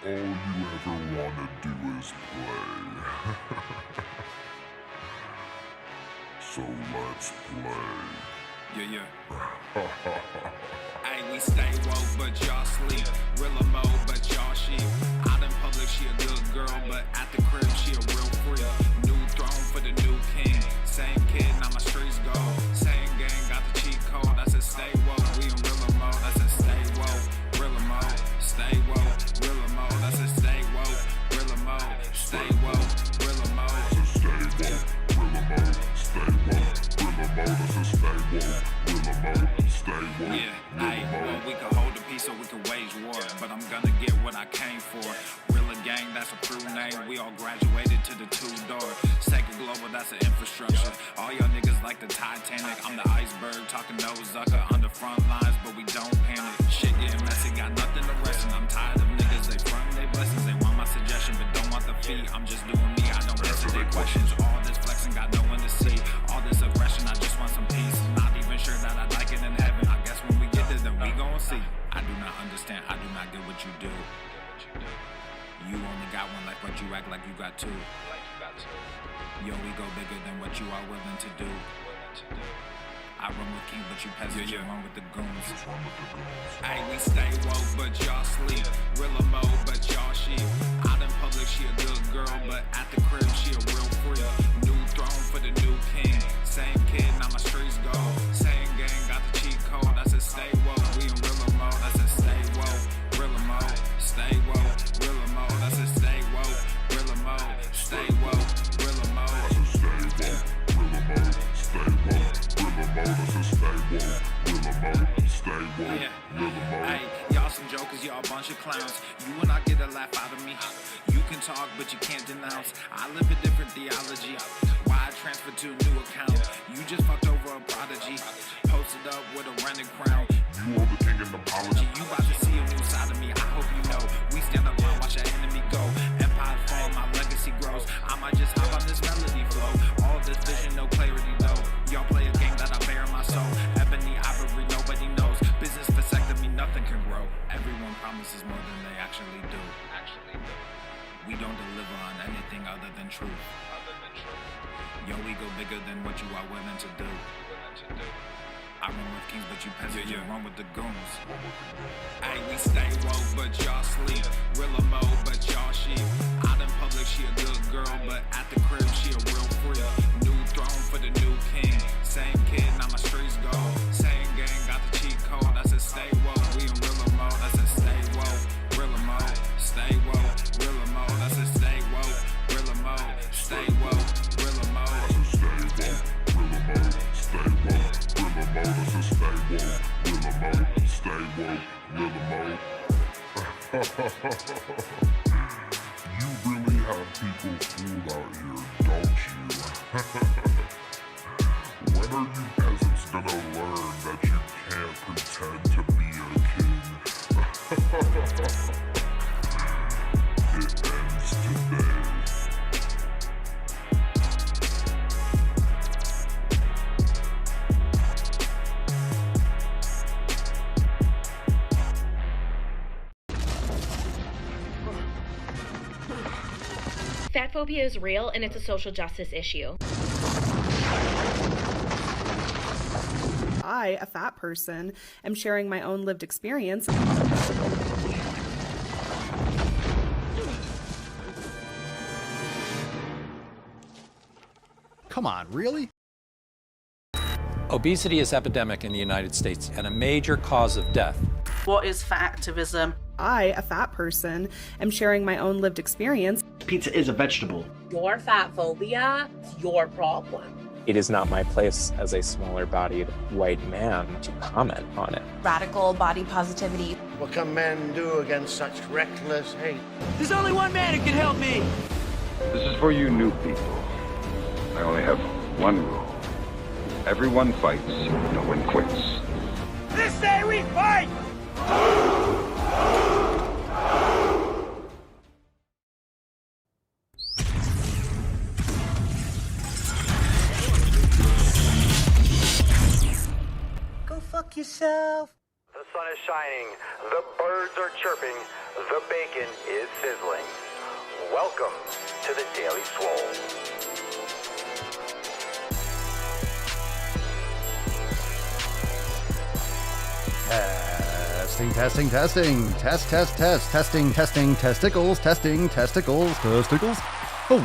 all you ever wanna do is play. So let's play. Yeah. Hey, we stay woke, but y'all sleep. Real mode, but y'all sheep. Out in public, she a good girl, but at the crib, she a real freak. New throne for the new king. Same kid, now my streets go. Same gang, got the cheat code. I said stay woke, we in real mode. I said stay woke, real mode. Stay woke, real mode. I said stay woke, real mode. Stay woke, real mode. Stay woke, real mode. Stay woke, real mode. I said stay woke, real mode. Stay woke. Yeah, hey, well, we can hold the peace or we can wage war, but I'm gonna get what I came for. Rilla gang, that's a crew name. We all graduated to the two-door. Sacred Global, that's an infrastructure. All y'all niggas like the Titanic. I'm the iceberg, talking no Zucker on the front lines, but we don't panic. Shit getting messy, got nothing to rest, and I'm tired of niggas. They front they blessings, they want my suggestion, but don't want the fee. I'm just doing me, I don't answer their questions. All this flexing, got no one to see. All this aggression, I just want some peace. Not even sure that I like it in heaven. I guess when we get there, then we gon' see. I do not understand, I do not get what you do. You only got one life, but you act like you got two. Yo, we go bigger than what you are willing to do. I run with kings, but you peasants, you run with the goons. Hey, we stay woke, but y'all sleep. Real mode, but y'all sheep. Out in public, she a good girl, but at the crib, she a real freak. New throne for the new king. Same kid, now my streets go. Same gang, got the cheat code. I said stay woke, we in real mode. I said stay woke, real mode. Stay woke, real mode. I said stay woke, real mode. Stay woke, real mode. I said stay woke, real mode. Stay woke, real mode. I said stay woke, real mode. Stay woke, real mode. Hey, y'all some jokers, y'all a bunch of clowns. You will not get a laugh out of me. You can talk, but you can't denounce. I live a different theology. Why I transferred to a new account? You just fucked over a prodigy. Posted up with a rented crown. You are the king and apology. You about to see a new side of me. I hope you know. We stand up and watch our enemy go. Empire fall, my legacy grows. I might just hop on this melody flow. All this vision, no clarity though. Y'all play a game that I bear in my soul. Ebony, ivory, nobody knows. Business vasectomy, nothing can grow. Everyone promises more than they actually do. We don't deliver on anything other than truth. Yo, we go bigger than what you are willing to do. I run with kings, but you peasants, you run with the goons. Hey, we stay woke, but y'all sleep. Real mode, but y'all sheep. Out in public, she a good girl, but at the crib, she a real freak. New throne for the new king. Same kid, now my streets go. Same gang, got the cheat code. I said stay woke, we in real mode. I said stay woke, real mode. Stay woke, real mode. I said stay woke, real mode. Stay woke, real mode. I said stay woke, real mode. Stay woke, real mode. I said stay woke, real mode. Stay woke, real mode. You really have people fooled out here, don't you? When are you peasants gonna learn that you can't pretend to be a king? It ends today. Fat phobia is real and it's a social justice issue. I, a fat person, am sharing my own lived experience. Come on, really? Obesity is epidemic in the United States and a major cause of death. What is fat activism? I, a fat person, am sharing my own lived experience. Pizza is a vegetable. Your fat phobia is your problem. It is not my place as a smaller-bodied white man to comment on it. Radical body positivity. What can men do against such reckless hate? There's only one man who can help me. This is for you new people. I only have one rule. Everyone fights, no one quits. This day we fight! Go fuck yourself. The sun is shining, the birds are chirping, the bacon is sizzling. Welcome to the Daily Swole. Testing. Testicles. Oh,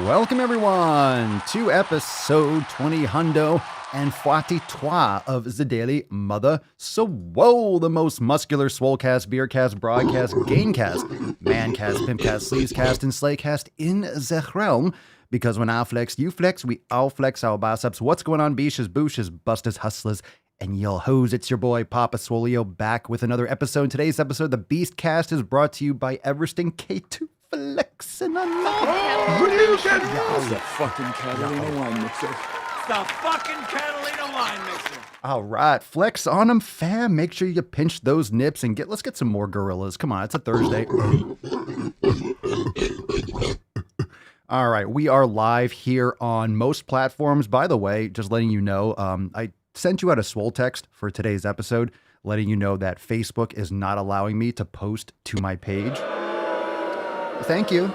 welcome everyone to episode 20 hundo and 43 of the Daily Mother Swole, the most muscular swolecast, beercast, broadcast, gamecast, mancast, pimpcast, sleazecast, and slaycast in the realm. Because when I flex, you flex, we all flex our biceps. What's going on, beaches, booshes, busters, hustlers, and y'all hoes? It's your boy Papa Swoleo back with another episode. Today's episode, the Beast Cast, is brought to you by Everesting K2 Flexing on It's the fucking Catalina wine mixer. It's the fucking Catalina wine mixer. All right, flex on them, fam. Make sure you pinch those nips and let's get some more gorillas. Come on, it's a Thursday. All right, we are live here on most platforms. By the way, just letting you know, I sent you out a Swole text for today's episode, letting you know that Facebook is not allowing me to post to my page. Thank you.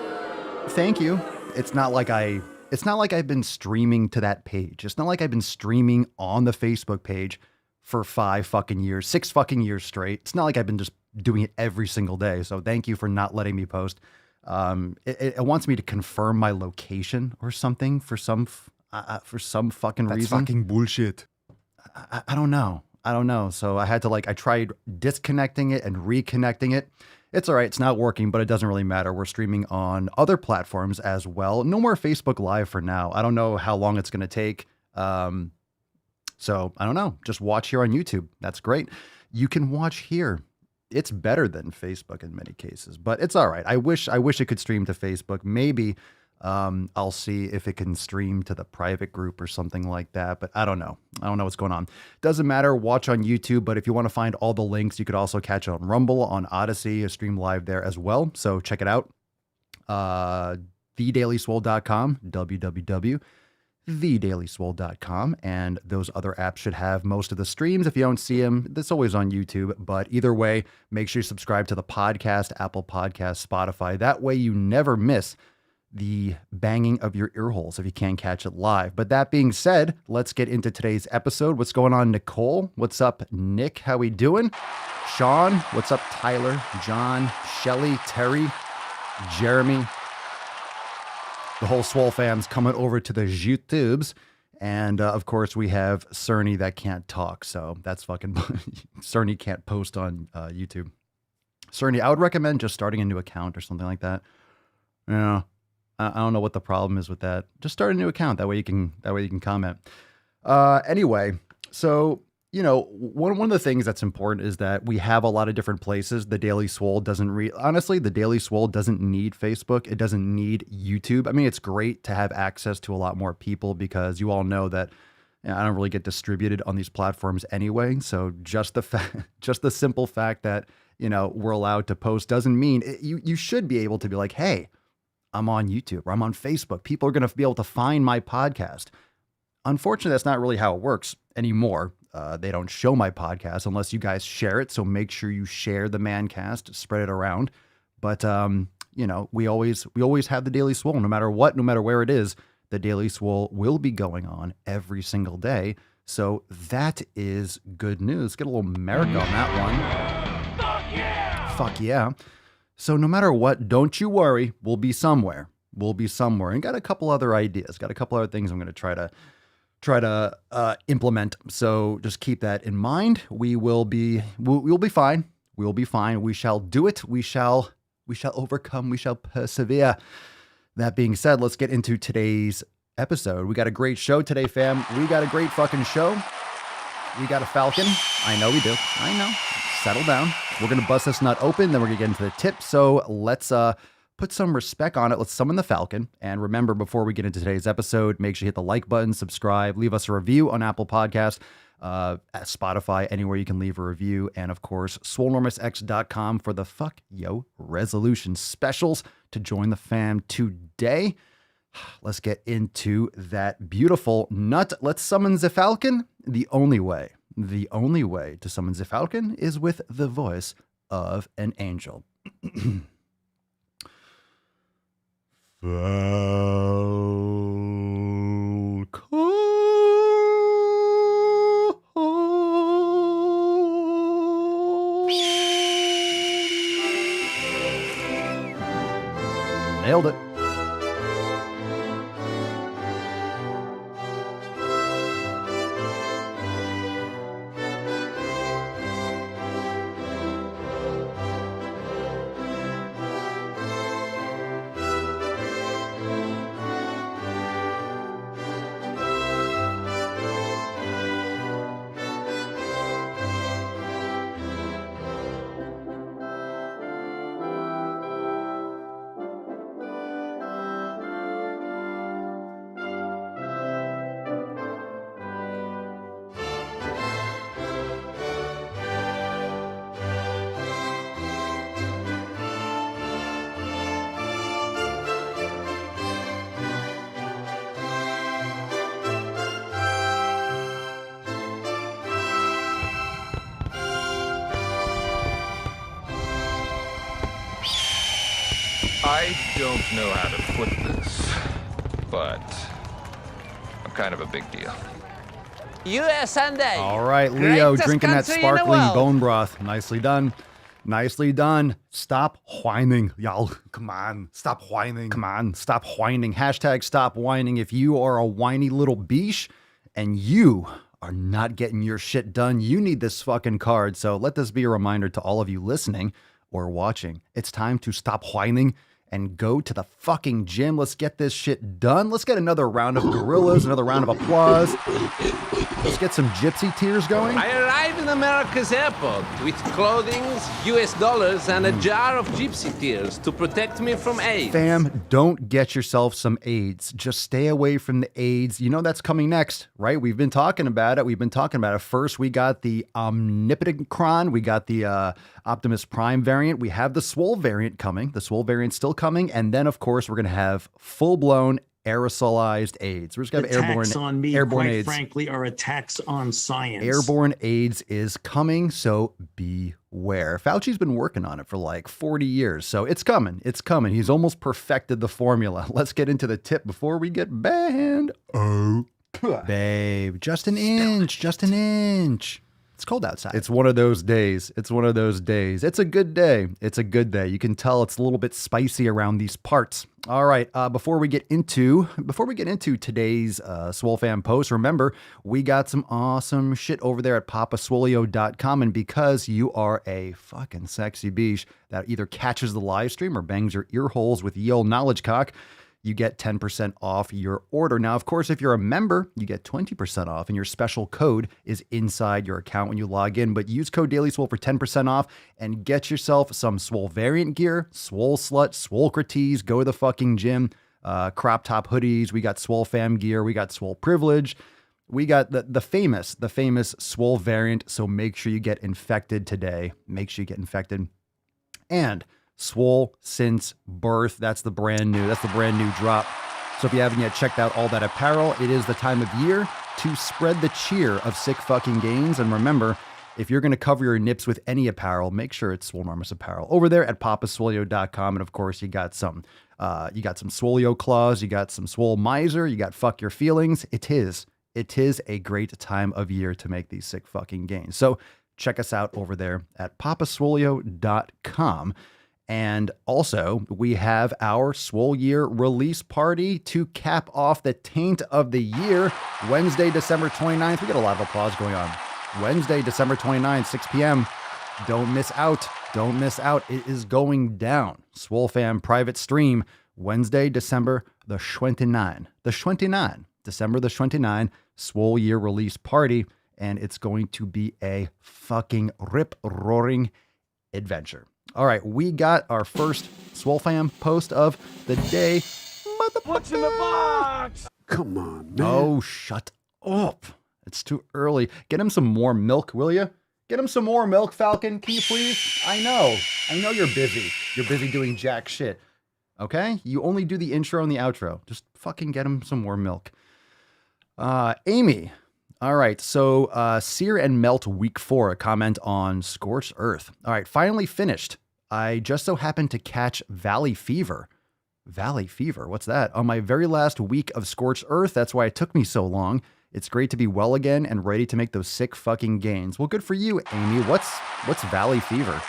It's not like I've been streaming to that page. It's not like I've been streaming on the Facebook page for 6 fucking years straight. It's not like I've been just doing it every single day. So thank you for not letting me post. It wants me to confirm my location or something for some fucking reason. That's fucking bullshit. I don't know. So I had to I tried disconnecting it and reconnecting it. It's all right. It's not working, but it doesn't really matter. We're streaming on other platforms as well. No more Facebook Live for now. I don't know how long it's going to take. So I don't know. Just watch here on YouTube. That's great. You can watch here. It's better than Facebook in many cases, but it's all right. I wish it could stream to Facebook. Maybe I'll see if it can stream to the private group or something like that, but I don't know. I don't know what's going on. Doesn't matter. Watch on YouTube, but if you want to find all the links, you could also catch it on Rumble, on Odyssey, stream live there as well. So check it out. TheDailySwole.com, www.thedailyswole.com, and those other apps should have most of the streams. If you don't see them, that's always on YouTube, but either way, make sure you subscribe to the podcast, Apple Podcasts, Spotify. That way you never miss the banging of your ear holes if you can't catch it live. But that being said, let's get into today's episode. What's going on, Nicole? What's up, Nick? How we doing? Sean? What's up, Tyler? John? Shelly? Terry? Jeremy? The whole Swole fam's coming over to the YouTubes. And of course, we have Cerny that can't talk. So that's fucking... Cerny can't post on YouTube. Cerny, I would recommend just starting a new account or something like that. Yeah. I don't know what the problem is with that. Just start a new account. That way you can comment. Anyway, so, one of the things that's important is that we have a lot of different places. The Daily Swole honestly, the Daily Swole doesn't need Facebook. It doesn't need YouTube. I mean, it's great to have access to a lot more people because you all know that I don't really get distributed on these platforms anyway. So just the simple fact that, we're allowed to post doesn't mean you should be able to be like, hey, I'm on YouTube or I'm on Facebook. People are going to be able to find my podcast. Unfortunately, that's not really how it works anymore. They don't show my podcast unless you guys share it. So make sure you share the Mancast, spread it around. But, we always have the Daily Swole, no matter what, no matter where it is, the Daily Swole will be going on every single day. So that is good news. Get a little America on that one. Fuck yeah. So no matter what, don't you worry. We'll be somewhere. And got a couple other ideas. Got a couple other things I'm going to try to implement. So just keep that in mind. We'll be fine. We'll be fine. We shall do it. We shall overcome. We shall persevere. That being said, let's get into today's episode. We got a great show today, fam. We got a great fucking show. We got a falcon. I know we do. I know. Settle down. We're going to bust this nut open, then we're going to get into the tip. So let's put some respect on it. Let's summon the falcon. And remember, before we get into today's episode, make sure you hit the like button, subscribe, leave us a review on Apple Podcasts, at Spotify, anywhere you can leave a review. And of course, SwoleNormousX.com for the Fuck Yo Resolution specials to join the fam today. Let's get into that beautiful nut. Let's summon the falcon the only way. The only way to summon the falcon is with the voice of an angel. Nailed it. I don't know how to put this, but I'm kind of a big deal. USA. All right, Leo, Greatest drinking that country in the sparkling world. bone broth. Nicely done. Nicely done. Stop whining, y'all. Come on. Stop whining. Come on. Stop whining. Hashtag stop whining. If you are a whiny little beesh and you are not getting your shit done, you need this fucking card. So let this be a reminder to all of you listening or watching. It's time to stop whining and go to the fucking gym. Let's get this shit done. Let's get another round of gorillas, another round of applause. Let's get some gypsy tears going. I arrived in America's airport with clothing, US dollars, and a jar of gypsy tears to protect me from AIDS. Fam, don't get yourself some AIDS. Just stay away from the AIDS. You know that's coming next, right? We've been talking about it. First, we got the Omnipotentron. We got the Optimus Prime variant. We have the Swole variant coming. The Swole variant's still coming. And then, of course, we're going to have full-blown aerosolized AIDS. We're just going to have attacks on me, airborne quite AIDS. frankly, are attacks on science. Airborne AIDS is coming, so beware. Fauci's been working on it for like 40 years, so it's coming. It's coming. He's almost perfected the formula. Let's get into the tip before we get banned. Oh, babe, just an inch, just an inch. It's cold outside. It's one of those days. It's one of those days. It's a good day. It's a good day. You can tell it's a little bit spicy around these parts. All right. Before we get into today's SwoleFam post, remember we got some awesome shit over there at papaswolio.com, and because you are a fucking sexy beach that either catches the live stream or bangs your ear holes with ye old knowledge cock, you get 10% off your order. Now, of course, if you're a member, you get 20% off, and your special code is inside your account when you log in. But use code DailySwole for 10% off and get yourself some Swole variant gear, Swole Slut, Swolcrates, go to the fucking gym, crop top hoodies. We got SwoleFam gear. We got Swole Privilege. We got the famous Swole variant. So make sure you get infected today. Make sure you get infected. And Swole since birth. That's the brand new drop. So if you haven't yet checked out all that apparel, it is the time of year to spread the cheer of sick fucking gains. And remember, if you're going to cover your nips with any apparel, make sure it's Swolenormous apparel over there at papaswolio.com. And of course, you got some Swoleo claws, you got some Swole miser, you got fuck your feelings. It is a great time of year to make these sick fucking gains. So check us out over there at papaswolio.com. And also, we have our Swole Year release party to cap off the taint of the year, Wednesday, December 29th. We got a lot of applause going on. Wednesday, December 29th, 6 p.m. Don't miss out. Don't miss out. It is going down. SwoleFam private stream, Wednesday, December the 29th. December the 29th, Swole Year release party. And it's going to be a fucking rip-roaring adventure. All right, we got our first SwoleFam post of the day. What's in the box? Come on, man. Oh, shut up. It's too early. Get him some more milk, will you? Get him some more milk, Falcon. Can you please? I know you're busy. You're busy doing jack shit. Okay? You only do the intro and the outro. Just fucking get him some more milk. Amy All right, so Sear and Melt Week 4, a comment on Scorched Earth. All right, finally finished. I just so happened to catch Valley Fever. Valley Fever, what's that? On my very last week of Scorched Earth, that's why it took me so long. It's great to be well again and ready to make those sick fucking gains. Well, good for you, Amy. What's Valley Fever?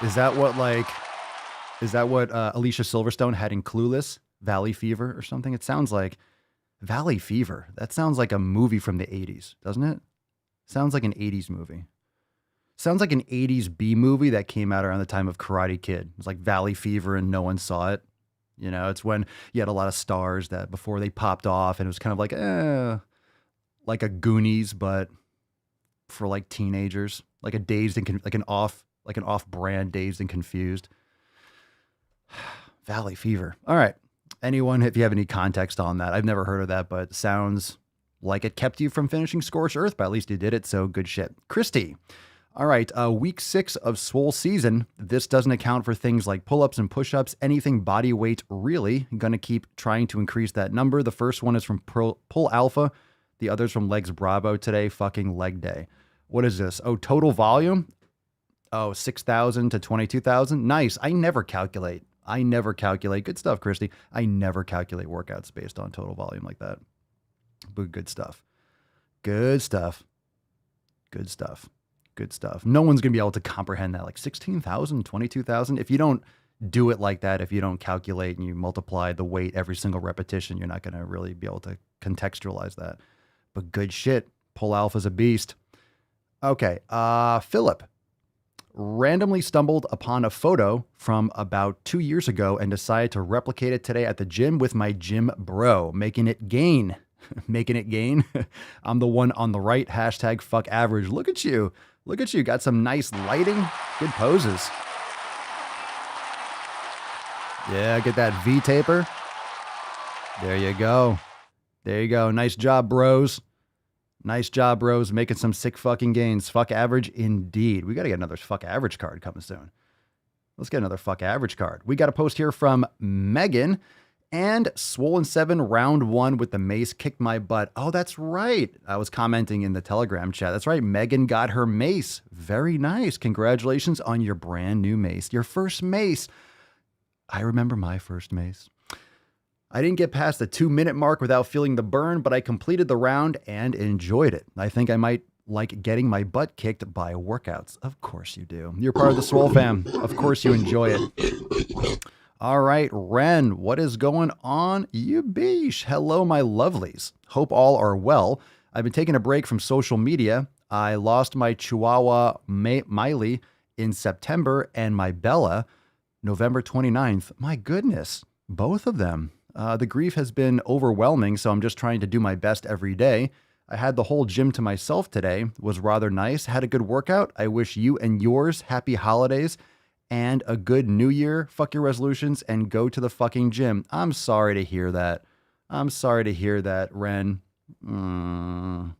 Is that what Alicia Silverstone had in Clueless? Valley Fever or something? It sounds like Valley Fever. That sounds like a movie from the 80s, doesn't it? Sounds like an 80s movie. Sounds like an 80s B movie that came out around the time of Karate Kid. It was like Valley Fever and no one saw it. You know, it's when you had a lot of stars that before they popped off and it was kind of like a Goonies, but for like teenagers, like a dazed and like an off-brand Dazed and Confused. Valley Fever. All right. Anyone, if you have any context on that, I've never heard of that, but sounds like it kept you from finishing Scorched Earth, but at least you did it, so good shit. Christy. All right, week 6 of Swole season. This doesn't account for things like pull-ups and push-ups, anything body weight, really. I'm going to keep trying to increase that number. The first one is from Pull Alpha. The other's from Legs Bravo today, fucking leg day. What is this? Oh, total volume? Oh, 6,000 to 22,000. Nice. I never calculate. Good stuff, Christy. I never calculate workouts based on total volume like that. But good stuff. Good stuff. No one's going to be able to comprehend that. Like 16,000, 22,000. If you don't do it like that, if you don't calculate and you multiply the weight every single repetition, you're not going to really be able to contextualize that. But good shit. Pull Alpha's a beast. Okay. Philip. Randomly stumbled upon a photo from about 2 years ago and decided to replicate it today at the gym with my gym bro, making it gain. I'm the one on the right. Hashtag fuck average. Look at you. Got some nice lighting. Good poses. Yeah, get that V taper. There you go. Nice job, bros. Making some sick fucking gains. Fuck average indeed. We got to get another fuck average card coming soon. Let's get another fuck average card. We got a post here from Megan. And Swollen 7 round 1 with the mace kicked my butt. Oh, that's right. I was commenting in the Telegram chat. That's right. Megan got her mace. Very nice. Congratulations on your brand new mace. Your first mace. I remember my first mace. I didn't get past the 2-minute mark without feeling the burn, but I completed the round and enjoyed it. I think I might like getting my butt kicked by workouts. Of course you do. You're part of the SwoleFam. Of course you enjoy it. All right, Ren, what is going on? You beesh. Hello, my lovelies. Hope all are well. I've been taking a break from social media. I lost my Chihuahua Miley in September and my Bella November 29th. My goodness, both of them. The grief has been overwhelming, so I'm just trying to do my best every day. I had the whole gym to myself today. Was rather nice. Had a good workout. I wish you and yours happy holidays and a good new year. Fuck your resolutions and go to the fucking gym. I'm sorry to hear that. Ren. Oh,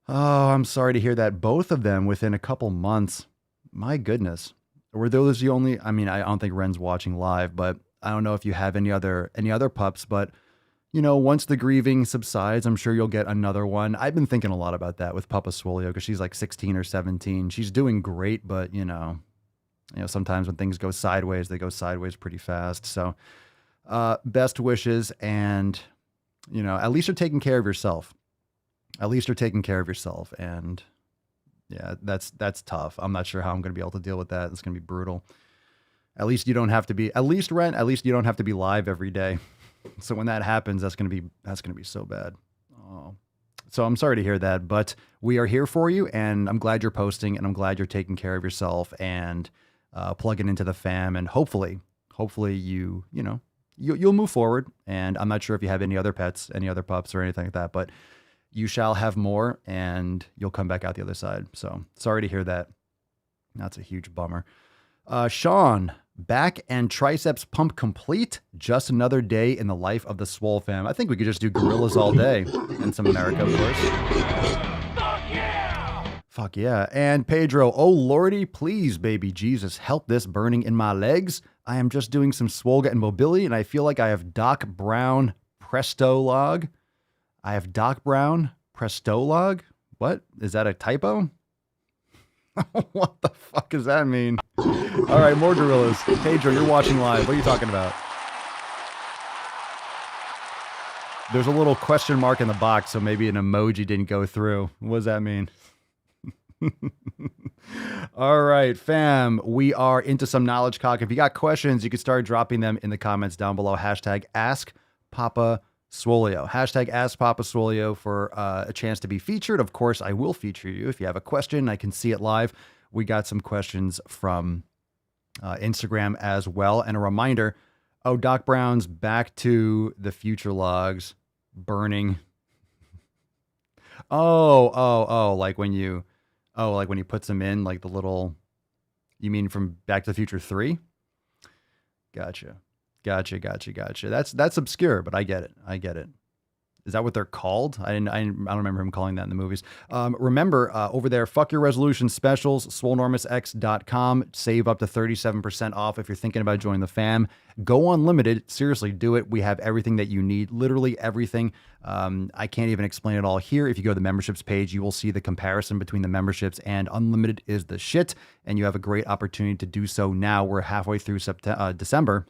I'm sorry to hear that. Both of them within a couple months. My goodness. Were those the only? I mean, I don't think Ren's watching live, but I don't know if you have any other pups, but you know, once the grieving subsides, I'm sure you'll get another one. I've been thinking a lot about that with Papa Swolio because she's like 16 or 17. She's doing great, but you know, sometimes when things go sideways, they go sideways pretty fast. So, best wishes, and you know, at least you're taking care of yourself. And yeah, that's tough. I'm not sure how I'm going to be able to deal with that. It's going to be brutal. At least you don't have to be, Ren, at least you don't have to be live every day. So when that happens, that's going to be so bad. Oh, so I'm sorry to hear that, but we are here for you, and I'm glad you're posting, and I'm glad you're taking care of yourself and plugging into the fam, and hopefully you'll move forward. And I'm not sure if you have any other pets, any other pups or anything like that, but you shall have more, and you'll come back out the other side. So sorry to hear that. That's a huge bummer. Sean, back and triceps pump complete. Just another day in the life of the SwoleFam. I think we could just do gorillas all day and some America, of course. Fuck yeah. And Pedro, oh lordy, please, baby Jesus, help this burning in my legs. I am just doing some swolga and mobility, and I feel like I have Doc Brown Prestolog. I have Doc Brown Prestolog. What? Is that a typo? What the fuck does that mean? All right, more gorillas. Pedro, you're watching live. What are you talking about? There's a little question mark in the box, so maybe an emoji didn't go through. What does that mean? All right, fam. We are into some knowledge cock. If you got questions, you can start dropping them in the comments down below. Hashtag Ask Papa Swoleo. Hashtag Ask Papa Swoleo for a chance to be featured. Of course, I will feature you. If you have a question, I can see it live. We got some questions from Instagram as well. And a reminder, Doc Brown's Back to the Future logs burning. Like when you put them in, like the little, you mean from Back to the Future 3? Gotcha. That's obscure, but I get it. Is that what they're called? I don't remember him calling that in the movies. Remember, over there, fuck your resolution specials, SwoleNormousX.com. Save up to 37% off if you're thinking about joining the fam. Go unlimited. Seriously, do it. We have everything that you need. Literally everything. I can't even explain it all here. If you go to the memberships page, you will see the comparison between the memberships, and unlimited is the shit. And you have a great opportunity to do so now. We're halfway through December.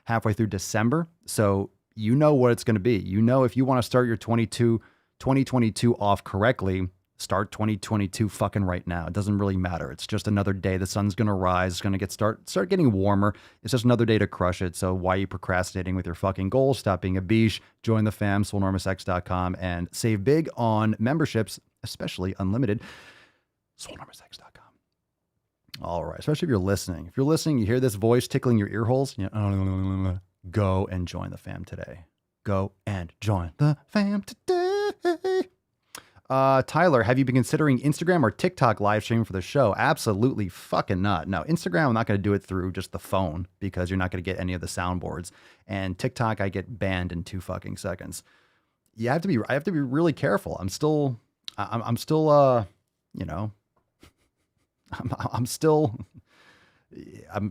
Halfway through December. So you know what it's going to be. You know, if you want to start your 2022 off correctly, start 2022 fucking right now. It doesn't really matter. It's just another day. The sun's going to rise. It's going to start getting warmer. It's just another day to crush it. So why are you procrastinating with your fucking goals? Stop being a biche. Join the fam, SwoleNormousX.com, and save big on memberships, especially unlimited. SwoleNormousX.com. All right. Especially if you're listening. If you're listening, you hear this voice tickling your ear holes. Go and join the fam today. Go and join the fam today. Tyler, have you been considering Instagram or TikTok live streaming for the show? Absolutely fucking not. No, Instagram, I'm not going to do it through just the phone because you're not going to get any of the soundboards. And TikTok, I get banned in 2 fucking seconds. I have to be really careful. I'm still, I'm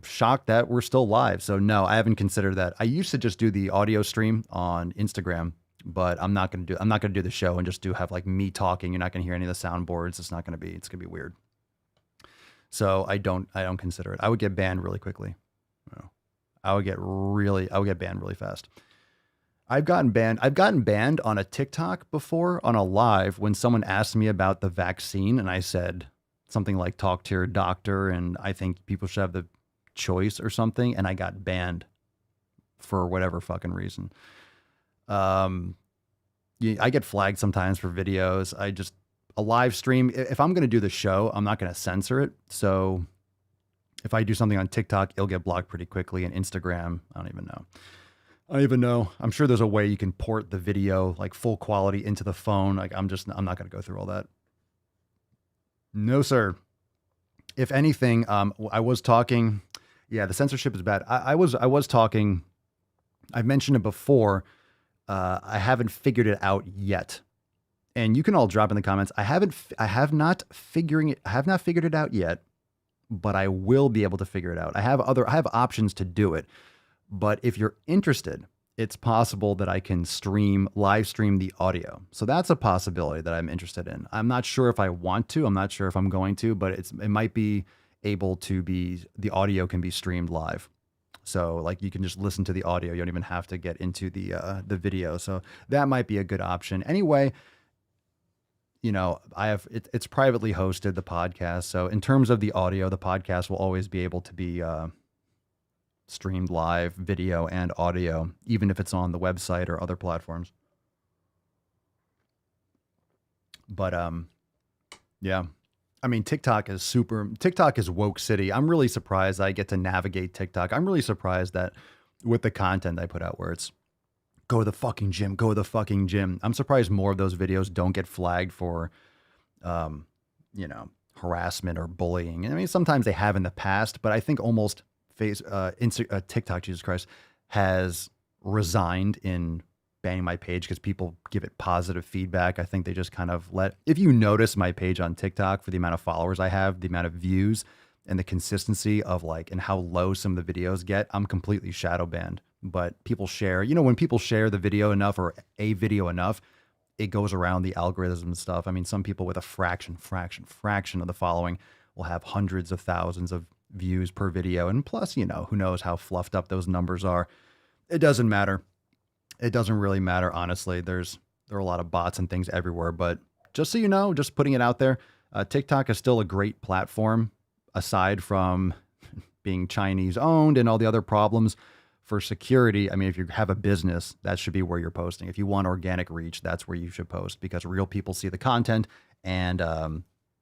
shocked that we're still live. So no, I haven't considered that. I used to just do the audio stream on Instagram, but I'm not going to do the show and just have like me talking. You're not going to hear any of the soundboards. It's going to be weird. So I don't consider it. I would get banned really quickly. I would get banned really fast. I've gotten banned on a TikTok before on a live when someone asked me about the vaccine and I said something like talk to your doctor and I think people should have the choice or something, and I got banned for whatever fucking reason. I get flagged sometimes for videos. A live stream, if I'm going to do the show, I'm not going to censor it. So if I do something on TikTok, it'll get blocked pretty quickly. And Instagram, I don't even know. I'm sure there's a way you can port the video like full quality into the phone. Like I'm not going to go through all that. No, sir. If anything, I was talking. Yeah, the censorship is bad. I was talking. I've mentioned it before. I haven't figured it out yet, and you can all drop in the comments. I have not figured it out yet, but I will be able to figure it out. I have options to do it, but if you're interested, it's possible that I can live stream the audio. So that's a possibility that I'm interested in. I'm not sure if I want to. I'm not sure if I'm going to, but it might be able to be, the audio can be streamed live. So like you can just listen to the audio. You don't even have to get into the video. So that might be a good option. Anyway, it's privately hosted, the podcast. So in terms of the audio, the podcast will always be able to be streamed live, video and audio, even if it's on the website or other platforms. But yeah. I mean, TikTok is woke city. I'm really surprised I get to navigate TikTok. I'm really surprised that with the content I put out where it's go to the fucking gym, go to the fucking gym. I'm surprised more of those videos don't get flagged for, harassment or bullying. I mean, sometimes they have in the past, but I think almost TikTok, Jesus Christ, has resigned in banning my page because people give it positive feedback. I think they just kind of if you notice my page on TikTok for the amount of followers I have, the amount of views and the consistency of and how low some of the videos get, I'm completely shadow banned but people share. You know, when people share the video enough or a video enough, it goes around the algorithms and stuff. I mean, some people with a fraction of the following will have hundreds of thousands of views per video. And plus, you know, who knows how fluffed up those numbers are. It doesn't matter. It doesn't really matter, honestly. There are a lot of bots and things everywhere, but just so you know, just putting it out there, TikTok is still a great platform aside from being Chinese owned and all the other problems. For security, I mean, if you have a business, that should be where you're posting. If you want organic reach, that's where you should post because real people see the content. And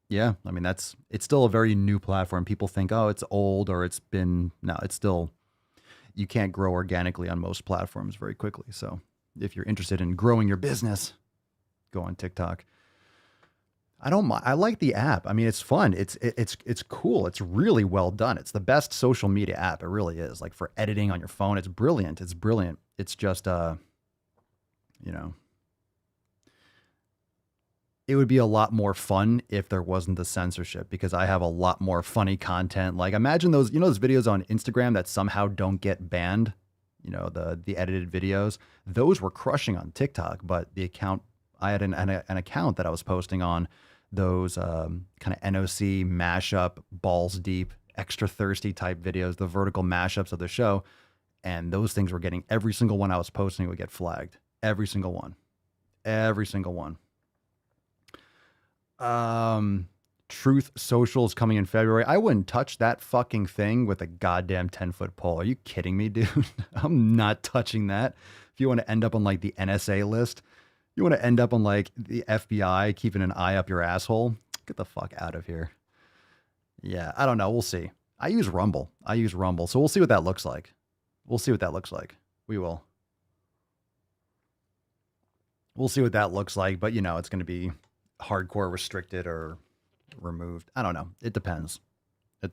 yeah, I mean, it's still a very new platform. People think, oh, it's old or it's still, you can't grow organically on most platforms very quickly. So if you're interested in growing your business, go on TikTok. I don't mind. I like the app. I mean, it's fun. It's cool. It's really well done. It's the best social media app. It really is. Like for editing on your phone, it's brilliant. It's brilliant. It's just, you know, it would be a lot more fun if there wasn't the censorship because I have a lot more funny content. Like imagine those, you know, those videos on Instagram that somehow don't get banned, you know, the edited videos, those were crushing on TikTok, but the account, I had an account that I was posting on those kind of NOC mashup, balls deep, extra thirsty type videos, the vertical mashups of the show. And those things were getting, every single one I was posting would get flagged. Every single one. Every single one. Truth Social is coming in February. I wouldn't touch that fucking thing with a goddamn 10-foot pole. Are you kidding me, dude? I'm not touching that. If you want to end up on like the NSA list, you want to end up on like the FBI keeping an eye up your asshole, get the fuck out of here. Yeah, I don't know. We'll see. I use Rumble. So we'll see what that looks like. We will. We'll see what that looks like. But, you know, it's going to be hardcore restricted or removed. I don't know. It depends. I'm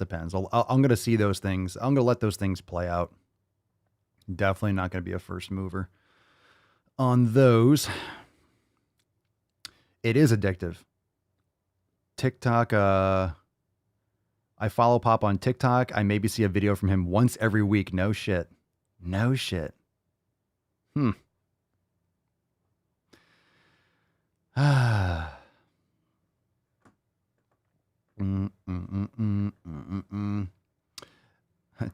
going to see those things. I'm going to let those things play out. Definitely not going to be a first mover on those. It is addictive. TikTok, I follow Pop on TikTok. I maybe see a video from him once every week. No shit.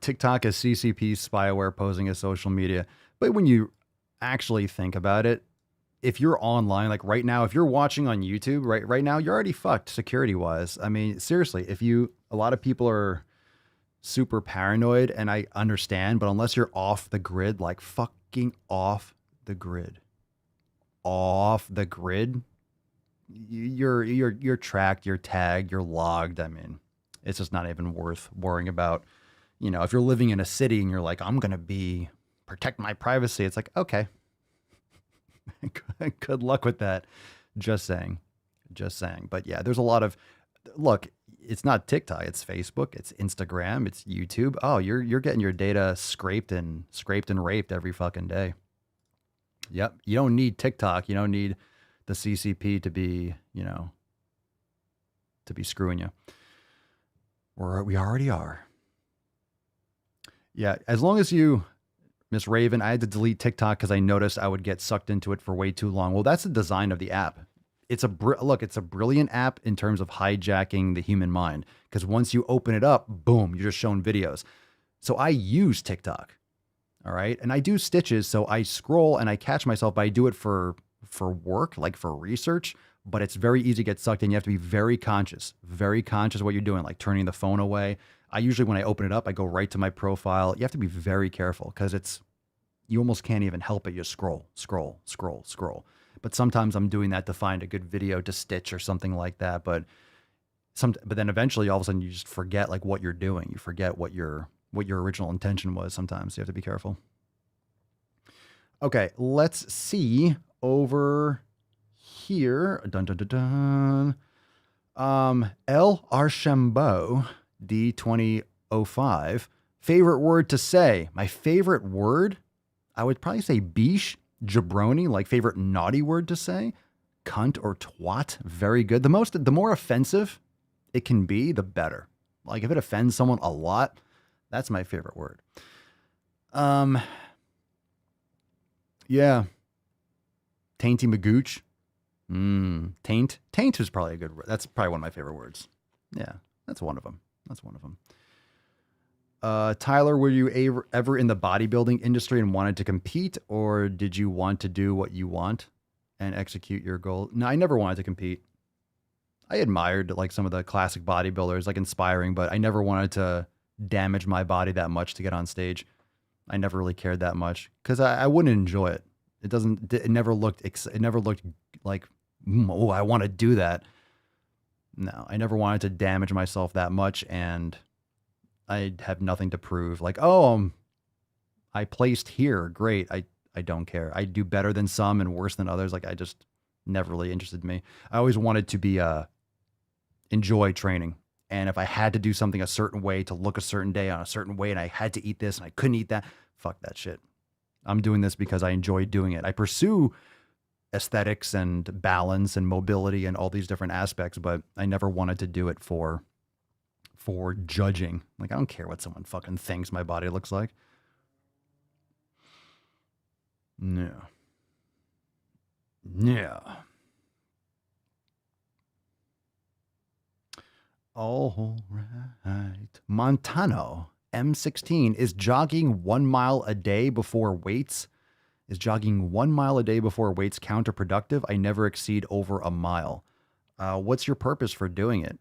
TikTok is CCP spyware posing as social media. But when you actually think about it, if you're online, like right now, if you're watching on YouTube right now, you're already fucked security wise. I mean, seriously, a lot of people are super paranoid and I understand, but unless you're off the grid, like fucking off the grid, you're tracked, you're tagged, you're logged. I mean, it's just not even worth worrying about. You know, if you're living in a city and you're like, I'm going to protect my privacy. It's like, okay, good luck with that. Just saying. But yeah, there's a lot of, look, it's not TikTok, it's Facebook, it's Instagram, it's YouTube. Oh, you're getting your data scraped and raped every fucking day. Yep. You don't need TikTok. You don't need the CCP to be, you know, to be screwing you. We already are. Yeah. As long as you, Miss Raven, I had to delete TikTok because I noticed I would get sucked into it for way too long. Well, that's the design of the app. It's a brilliant app in terms of hijacking the human mind. Because once you open it up, boom, you're just showing videos. So I use TikTok. All right. And I do stitches. So I scroll and I catch myself, but I do it for work, like for research. But it's very easy to get sucked in. You have to be very conscious of what you're doing, like turning the phone away. I usually, when I open it up, I go right to my profile. You have to be very careful because you almost can't even help it. You scroll. But sometimes I'm doing that to find a good video to stitch or something like that. But then eventually all of a sudden you just forget like what you're doing. You forget what your original intention was sometimes. You have to be careful. Okay, let's see over here. El Archambault D2005. Favorite word to say. My favorite word, I would probably say biche, jabroni, like favorite naughty word to say. Cunt or twat, very good. The more offensive it can be, the better. Like if it offends someone a lot, that's my favorite word. Yeah. Tainty Magooch. Taint. Taint is probably a good word. That's probably one of my favorite words. Yeah, that's one of them. Tyler, were you ever in the bodybuilding industry and wanted to compete, or did you want to do what you want and execute your goal? No, I never wanted to compete. I admired like some of the classic bodybuilders, like inspiring, but I never wanted to damage my body that much to get on stage. I never really cared that much because I wouldn't enjoy it. It never looked like, oh, I want to do that. No, I never wanted to damage myself that much, and I have nothing to prove. Like, oh, I placed here. Great. I don't care. I do better than some and worse than others. Like, I just never really interested me. I always wanted to be, enjoy training. And if I had to do something a certain way to look a certain day on a certain way, and I had to eat this and I couldn't eat that, fuck that shit. I'm doing this because I enjoy doing it. I pursue aesthetics and balance and mobility and all these different aspects, but I never wanted to do it for judging. Like, I don't care what someone fucking thinks my body looks like. No. Yeah. All right. Montano M16 is jogging 1 mile a day before weights. Is jogging 1 mile a day before weights counterproductive? I never exceed over a mile. What's your purpose for doing it?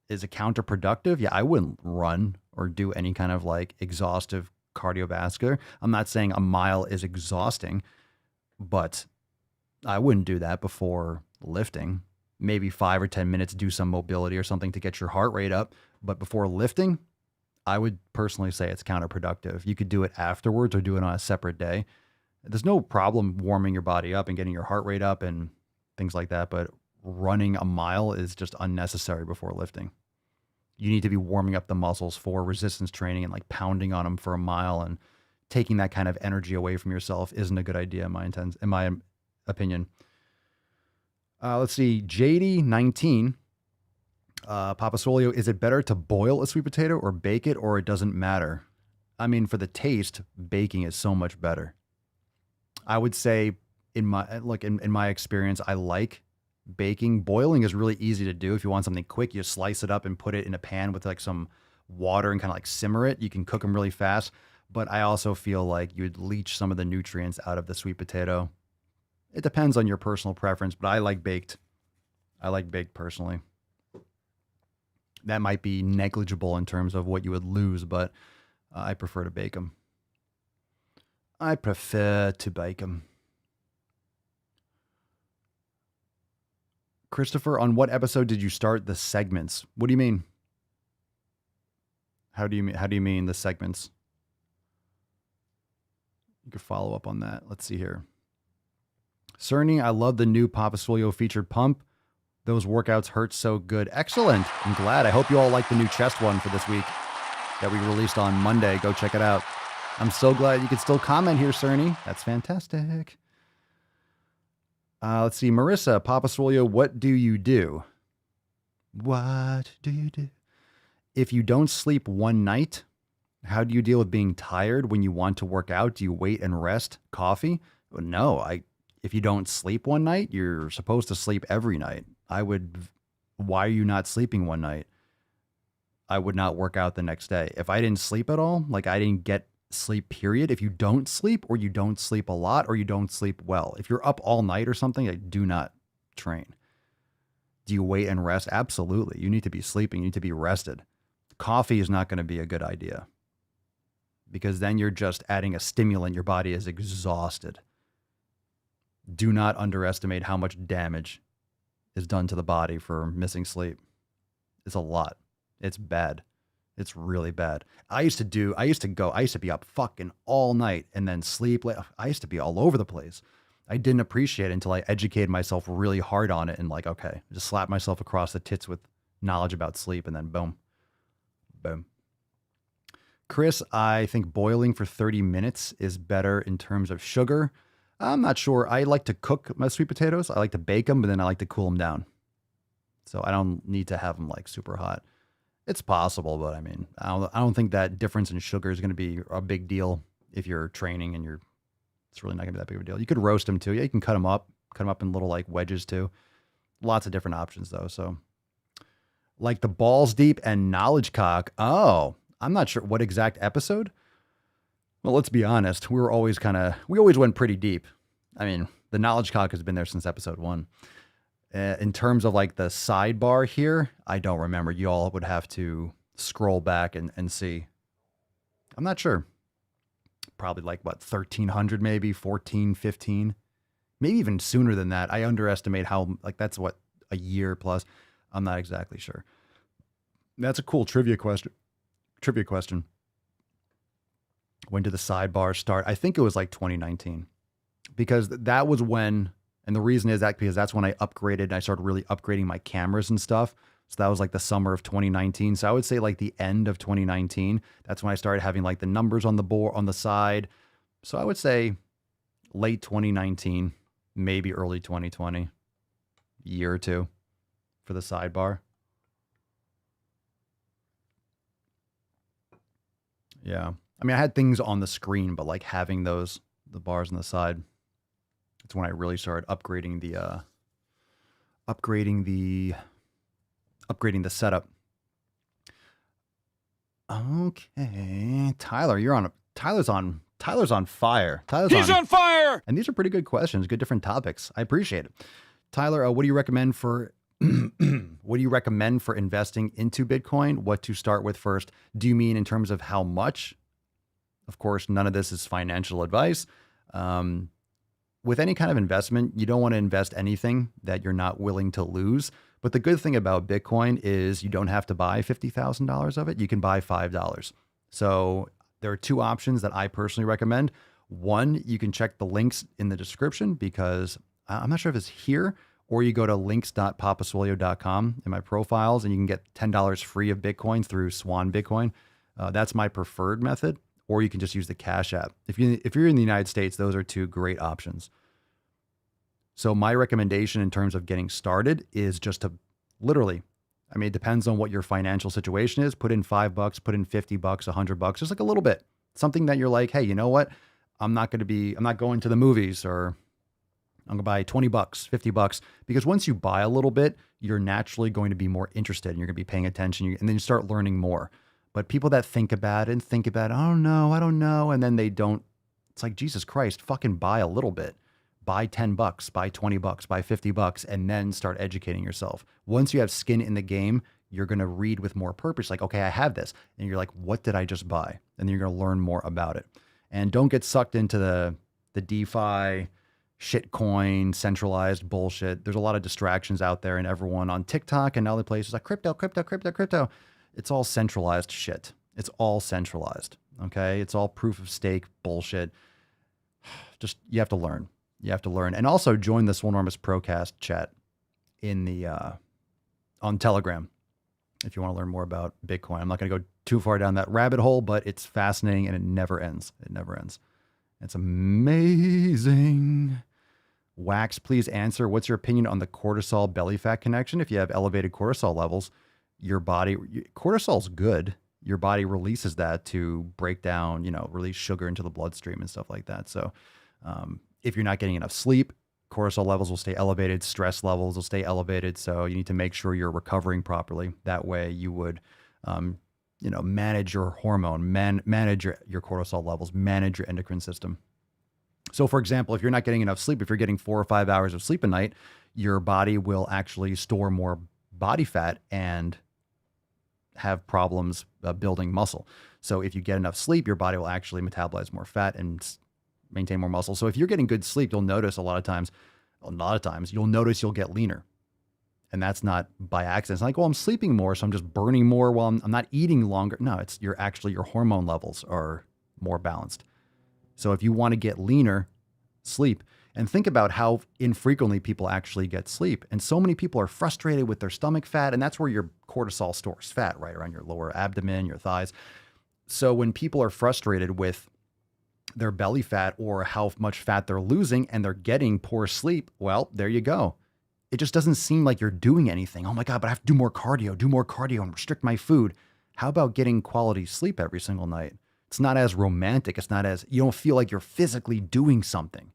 Is it counterproductive? Yeah, I wouldn't run or do any kind of like exhaustive cardiovascular. I'm not saying a mile is exhausting, but I wouldn't do that before lifting. Maybe 5 or 10 minutes, do some mobility or something to get your heart rate up. But before lifting, I would personally say it's counterproductive. You could do it afterwards or do it on a separate day. There's no problem warming your body up and getting your heart rate up and things like that. But running a mile is just unnecessary before lifting. You need to be warming up the muscles for resistance training, and like pounding on them for a mile and taking that kind of energy away from yourself isn't a good idea in my opinion. Let's see. JD19. Papa Swolio, is it better to boil a sweet potato or bake it, or it doesn't matter? I mean, for the taste, baking is so much better. I would say in my experience, I like baking. Boiling is really easy to do. If you want something quick, you slice it up and put it in a pan with like some water and kind of like simmer it. You can cook them really fast. But I also feel like you'd leach some of the nutrients out of the sweet potato. It depends on your personal preference, but I like baked. I like baked personally. That might be negligible in terms of what you would lose, but I prefer to bake them. I prefer to bake them. Christopher, on what episode did you start the segments? What do you mean? How do you mean the segments? You could follow up on that. Let's see here. Cerny, I love the new Papa Swolio featured pump. Those workouts hurt so good. Excellent. I'm glad. I hope you all like the new chest one for this week that we released on Monday. Go check it out. I'm so glad you can still comment here, Cerny. That's fantastic. Let's see. Marissa, Papa Swolio, what do you do? What do you do? If you don't sleep one night, how do you deal with being tired when you want to work out? Do you wait and rest? Coffee? No, if you don't sleep one night, you're supposed to sleep every night. Why are you not sleeping one night? I would not work out the next day. If I didn't sleep at all, like I didn't get sleep, period. If you don't sleep, or you don't sleep a lot, or you don't sleep well, if you're up all night or something, I do not train. Do you wait and rest? Absolutely. You need to be sleeping. You need to be rested. Coffee is not going to be a good idea, because then you're just adding a stimulant. Your body is exhausted. Do not underestimate how much damage is done to the body for missing sleep. It's a lot. It's bad. It's really bad. I used to be up fucking all night and then sleep late. I used to be all over the place. I didn't appreciate it until I educated myself really hard on it and like, okay, just slap myself across the tits with knowledge about sleep, and then boom, boom. Chris, I think boiling for 30 minutes is better in terms of sugar. I'm not sure. I like to cook my sweet potatoes. I like to bake them, but then I like to cool them down. So I don't need to have them like super hot. It's possible, but I mean, I don't think that difference in sugar is going to be a big deal if you're training and you're It's really not gonna be that big of a deal. You could roast them too. Yeah, you can cut them up in little like wedges too. Lots of different options though. So like the balls deep and knowledge cock. Oh, I'm not sure what exact episode. Well, let's be honest. We always went pretty deep. I mean, the knowledge cock has been there since episode 1. In terms of like the sidebar here, I don't remember. You all would have to scroll back and see. I'm not sure. Probably like what, 1300 maybe, 14, 15, maybe even sooner than that. I underestimate how, like, that's what, a year plus. I'm not exactly sure. That's a cool trivia question. When did the sidebar start? I think it was like 2019, because that was when, and the reason is that because that's when I upgraded and I started really upgrading my cameras and stuff. So that was like the summer of 2019. So I would say like the end of 2019. That's when I started having like the numbers on the board on the side. So I would say late 2019, maybe early 2020, year or two for the sidebar. Yeah. I mean, I had things on the screen, but like having the bars on the side, it's when I really started upgrading the setup. Okay, Tyler, Tyler's on fire. He's on fire. And these are pretty good questions, good different topics. I appreciate it. Tyler, what do you recommend for investing into Bitcoin? What to start with first? Do you mean in terms of how much? Of course, none of this is financial advice. With any kind of investment, you don't want to invest anything that you're not willing to lose. But the good thing about Bitcoin is you don't have to buy $50,000 of it. You can buy $5. So there are two options that I personally recommend. One, you can check the links in the description, because I'm not sure if it's here, or you go to links.papaswolio.com in my profiles and you can get $10 free of Bitcoin through Swan Bitcoin. That's my preferred method. Or you can just use the Cash App. If you're in the United States, those are two great options. So my recommendation in terms of getting started is just to literally, I mean, it depends on what your financial situation is. Put in $5, put in $50, $100, just like a little bit. Something that you're like, hey, you know what? I'm not going to the movies, or I'm gonna buy $20, $50, because once you buy a little bit, you're naturally going to be more interested and you're gonna be paying attention, and then you start learning more. But people that think about it, I don't know. And then they don't, it's like, Jesus Christ, fucking buy a little bit. Buy $10, buy $20, buy $50, and then start educating yourself. Once you have skin in the game, you're going to read with more purpose. Like, okay, I have this. And you're like, what did I just buy? And then you're going to learn more about it. And don't get sucked into the DeFi, shitcoin, centralized bullshit. There's a lot of distractions out there, and everyone on TikTok and other places like crypto. It's all centralized shit. It's all centralized. Okay. It's all proof of stake bullshit. Just, you have to learn. And also join the Swolenormous Procast chat in the, on Telegram, if you want to learn more about Bitcoin. I'm not going to go too far down that rabbit hole, but it's fascinating and it never ends. It's amazing. Wax, please answer. What's your opinion on the cortisol belly fat connection? If you have elevated cortisol levels, cortisol's good. Your body releases that to break down, release sugar into the bloodstream and stuff like that. So if you're not getting enough sleep, cortisol levels will stay elevated, stress levels will stay elevated. So you need to make sure you're recovering properly. That way you would, manage your hormone, manage your cortisol levels, manage your endocrine system. So for example, if you're not getting enough sleep, if you're getting 4 or 5 hours of sleep a night, your body will actually store more body fat and have problems building muscle. So if you get enough sleep, your body will actually metabolize more fat and maintain more muscle. So if you're getting good sleep, you'll notice a lot of times you'll notice you'll get leaner. And that's not by accident. It's like, well, I'm sleeping more, so I'm just burning more while I'm not eating longer. No, it's your hormone levels are more balanced. So if you want to get leaner, sleep. And think about how infrequently people actually get sleep. And so many people are frustrated with their stomach fat, and that's where your cortisol stores fat, right around your lower abdomen, your thighs. So when people are frustrated with their belly fat or how much fat they're losing and they're getting poor sleep, well, there you go. It just doesn't seem like you're doing anything. Oh my God, but I have to do more cardio and restrict my food. How about getting quality sleep every single night? It's not as romantic. It's not as, you don't feel like you're physically doing something.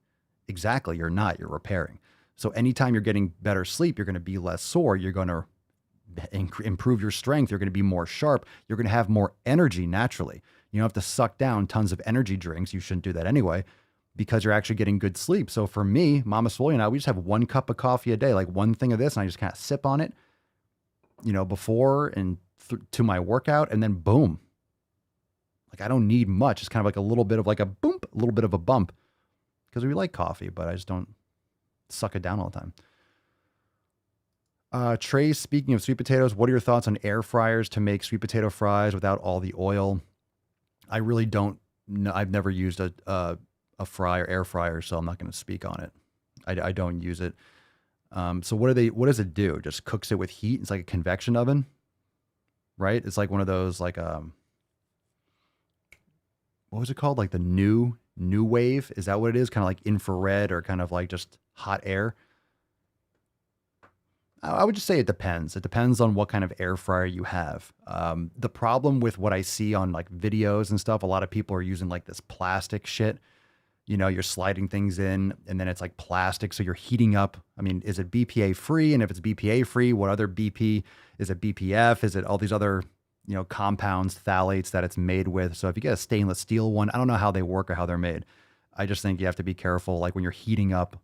Exactly. You're not. You're repairing. So anytime you're getting better sleep, you're going to be less sore. You're going to improve your strength. You're going to be more sharp. You're going to have more energy naturally. You don't have to suck down tons of energy drinks. You shouldn't do that anyway, because you're actually getting good sleep. So for me, Mama Swole and I, we just have 1 cup of coffee a day, like one thing of this, and I just kind of sip on it, before and to my workout, and then boom. Like I don't need much. It's kind of like a little bit of like a boom, a little bit of a bump, because we like coffee, but I just don't suck it down all the time. Trey, speaking of sweet potatoes, what are your thoughts on air fryers to make sweet potato fries without all the oil? I really don't know. I've never used a air fryer, so I'm not going to speak on it. I don't use it. So what does it do? Just cooks it with heat. It's like a convection oven, right? It's like one of those, like, what was it called? Like the new wave. Is that what it is? Kind of like infrared, or kind of like just hot air. I would just say it depends. It depends on what kind of air fryer you have. The problem with what I see on like videos and stuff, a lot of people are using like this plastic shit. You're sliding things in and then it's like plastic. So you're heating up. I mean, is it BPA free? And if it's BPA free, what other BP? Is it BPF? Is it all these other, compounds, phthalates that it's made with? So if you get a stainless steel one, I don't know how they work or how they're made. I just think you have to be careful, like when you're heating up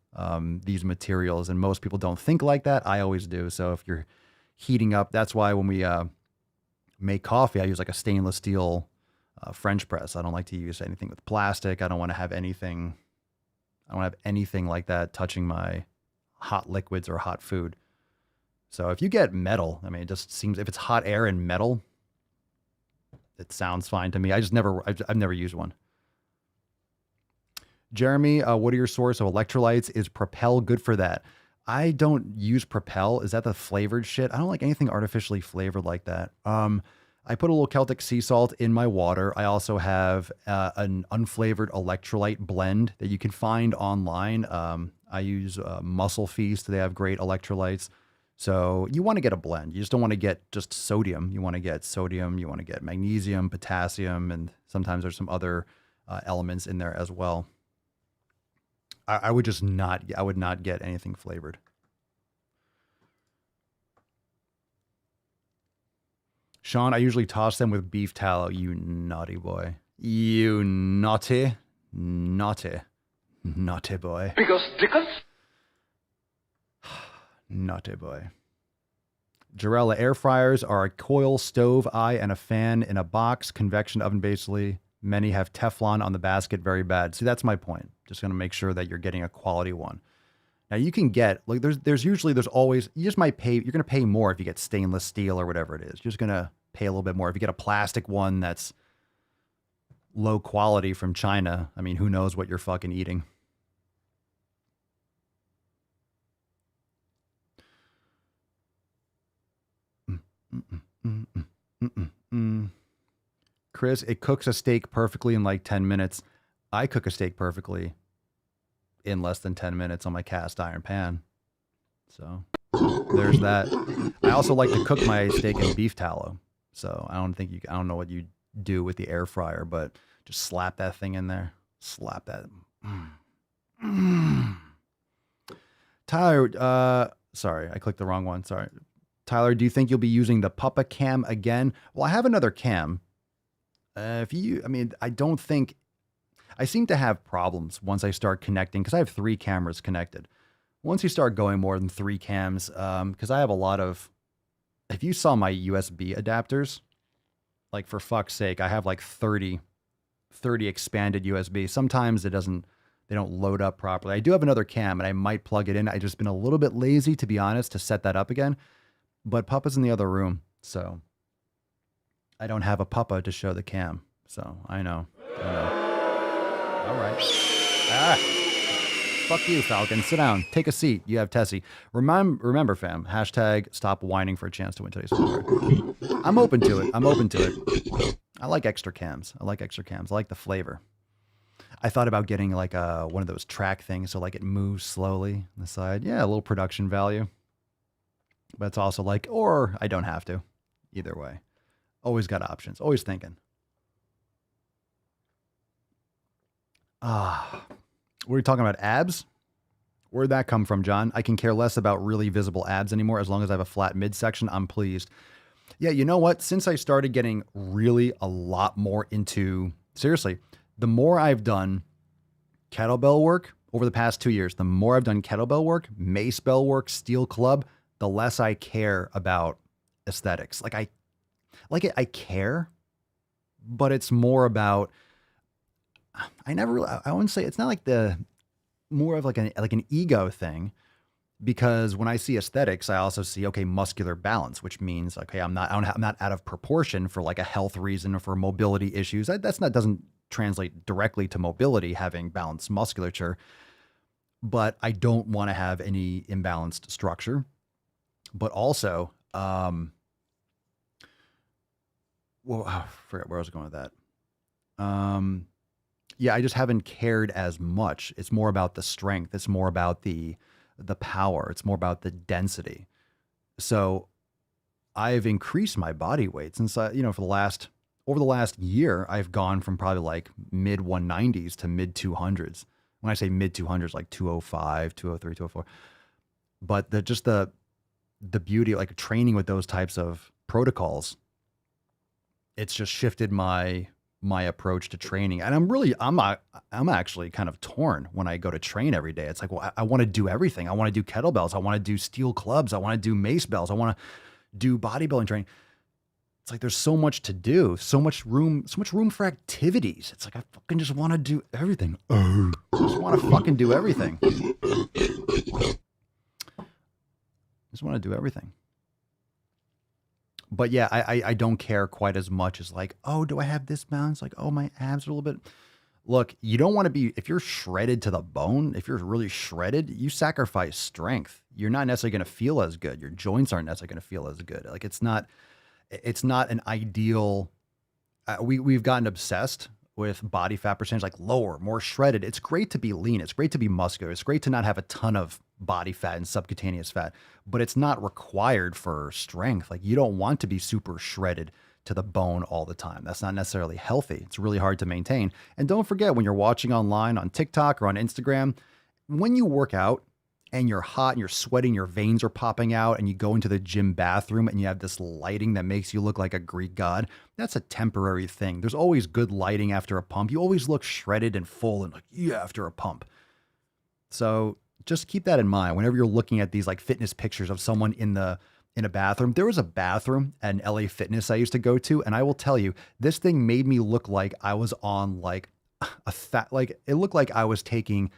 these materials, and most people don't think like that. I always do. So if you're heating up, that's why when we make coffee, I use like a stainless steel French press. I don't like to use anything with plastic. I don't want to have anything. I don't have anything like that touching my hot liquids or hot food. So if you get metal, I mean, it just seems, if it's hot air and metal, it sounds fine to me. I've never used one. Jeremy, what are your source of electrolytes? Is Propel good for that? I don't use Propel. Is that the flavored shit? I don't like anything artificially flavored like that. I put a little Celtic sea salt in my water. I also have an unflavored electrolyte blend that you can find online. I use Muscle Feast. They have great electrolytes. So you want to get a blend. You just don't want to get just sodium. You want to get sodium. You want to get magnesium, potassium, and sometimes there's some other elements in there as well. I would not get anything flavored. Sean, I usually toss them with beef tallow. You naughty boy. You naughty boy. Because. Naughty boy. Jarella, air fryers are a coil, stove, eye, and a fan in a box. Convection oven, basically. Many have Teflon on the basket. Very bad. See, that's my point. Just going to make sure that you're getting a quality one. Now you can get, like, there's always, you just might pay, you're going to pay more if you get stainless steel or whatever it is. You're just going to pay a little bit more. If you get a plastic one that's low quality from China, I mean, who knows what you're fucking eating. Chris, it cooks a steak perfectly in like 10 minutes. I cook a steak perfectly in less than 10 minutes on my cast iron pan. So there's that. I also like to cook my steak in beef tallow. So I don't know what you do with the air fryer, but just slap that thing in there. Slap that. Tyler, sorry, I clicked the wrong one. Sorry. Tyler, do you think you'll be using the Papa Cam again? Well, I have another cam. I don't think, I seem to have problems once I start connecting, because I have 3 cameras connected. Once you start going more than 3 cams, because I have a lot of, if you saw my USB adapters, like for fuck's sake, I have like 30 expanded USB. Sometimes they don't load up properly. I do have another cam and I might plug it in. I've just been a little bit lazy, to be honest, to set that up again. But Papa's in the other room, so I don't have a Papa to show the cam. So I know. All right. Fuck you, Falcon. Sit down. Take a seat. You have Tessie. Remember, fam. # stop whining for a chance to win today's phone card. I'm open to it. I like extra cams. I like the flavor. I thought about getting like one of those track things, so like it moves slowly on the side. Yeah, a little production value. But it's also like, or I don't have to. Either way. Always got options. Always thinking. Were we talking about abs? Where'd that come from, John? I can care less about really visible abs anymore. As long as I have a flat midsection, I'm pleased. Yeah, you know what? Since I started getting really a lot more into, seriously, the more I've done kettlebell work over the past 2 years, the more I've done kettlebell work, mace bell work, steel club, the less I care about aesthetics. I care, but it's more about, I wouldn't say, it's not like more of like an ego thing, because when I see aesthetics, I also see, okay, muscular balance, which means, okay, I'm not out of proportion for like a health reason or for mobility issues. Doesn't translate directly to mobility, having balanced musculature, but I don't want to have any imbalanced structure. But also, I forget where I was going with that. Yeah, I just haven't cared as much. It's more about the strength. It's more about the power. It's more about the density. So I've increased my body weight since over the last year, I've gone from probably like mid 190s to mid 200s. When I say mid 200s, like 205, 203, 204. But the beauty of like training with those types of protocols, it's just shifted my approach to training. And I'm actually kind of torn when I go to train every day. It's like, well, I want to do everything. I want to do kettlebells. I want to do steel clubs. I want to do mace bells. I want to do bodybuilding training. It's like, there's so much to do, so much room for activities. It's like, I fucking just want to do everything. I just want to fucking do everything. Just want to do everything. But yeah, I don't care quite as much as like, oh, do I have this balance? Like, oh, my abs are a little bit. Look, you don't want to be, if you're shredded to the bone, if you're really shredded, you sacrifice strength. You're not necessarily going to feel as good. Your joints aren't necessarily going to feel as good. Like, it's not an ideal. We've gotten obsessed with body fat percentage, like lower, more shredded. It's great to be lean. It's great to be muscular. It's great to not have a ton of body fat and subcutaneous fat, but it's not required for strength. Like, you don't want to be super shredded to the bone all the time. That's not necessarily healthy. It's really hard to maintain. And don't forget, when you're watching online on TikTok or on Instagram, when you work out and you're hot and you're sweating, your veins are popping out, and you go into the gym bathroom and you have this lighting that makes you look like a Greek god, that's a temporary thing. There's always good lighting after a pump. You always look shredded and full and like, yeah, after a pump. So just keep that in mind whenever you're looking at these like fitness pictures of someone in a bathroom. There was a bathroom at an LA Fitness I used to go to, and I will tell you, this thing made me look like I was on like it looked like I was taking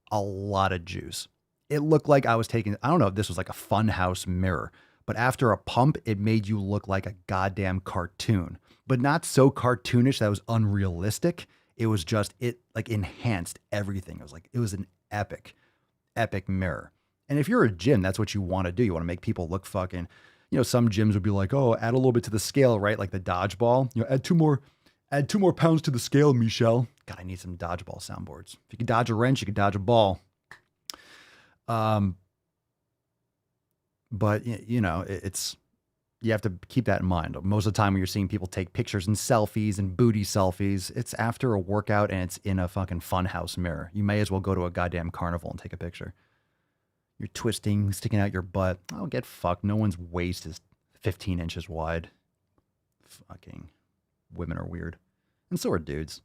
a lot of juice. It looked like I was taking, I don't know if this was like a funhouse mirror, but after a pump, it made you look like a goddamn cartoon, but not so cartoonish that it was unrealistic. It was just, it like enhanced everything. It was an epic mirror. And if you're a gym, that's what you want to do. You want to make people look fucking, some gyms would be like, oh, add a little bit to the scale, right? Like the dodgeball, add two more pounds to the scale, Michelle. God, I need some dodgeball soundboards. If you could dodge a wrench, you could dodge a ball. But you have to keep that in mind. Most of the time when you're seeing people take pictures and selfies and booty selfies, it's after a workout and it's in a fucking funhouse mirror. You may as well go to a goddamn carnival and take a picture. You're twisting, sticking out your butt. Oh, get fucked. No one's waist is 15 inches wide. Fucking women are weird. And so are dudes.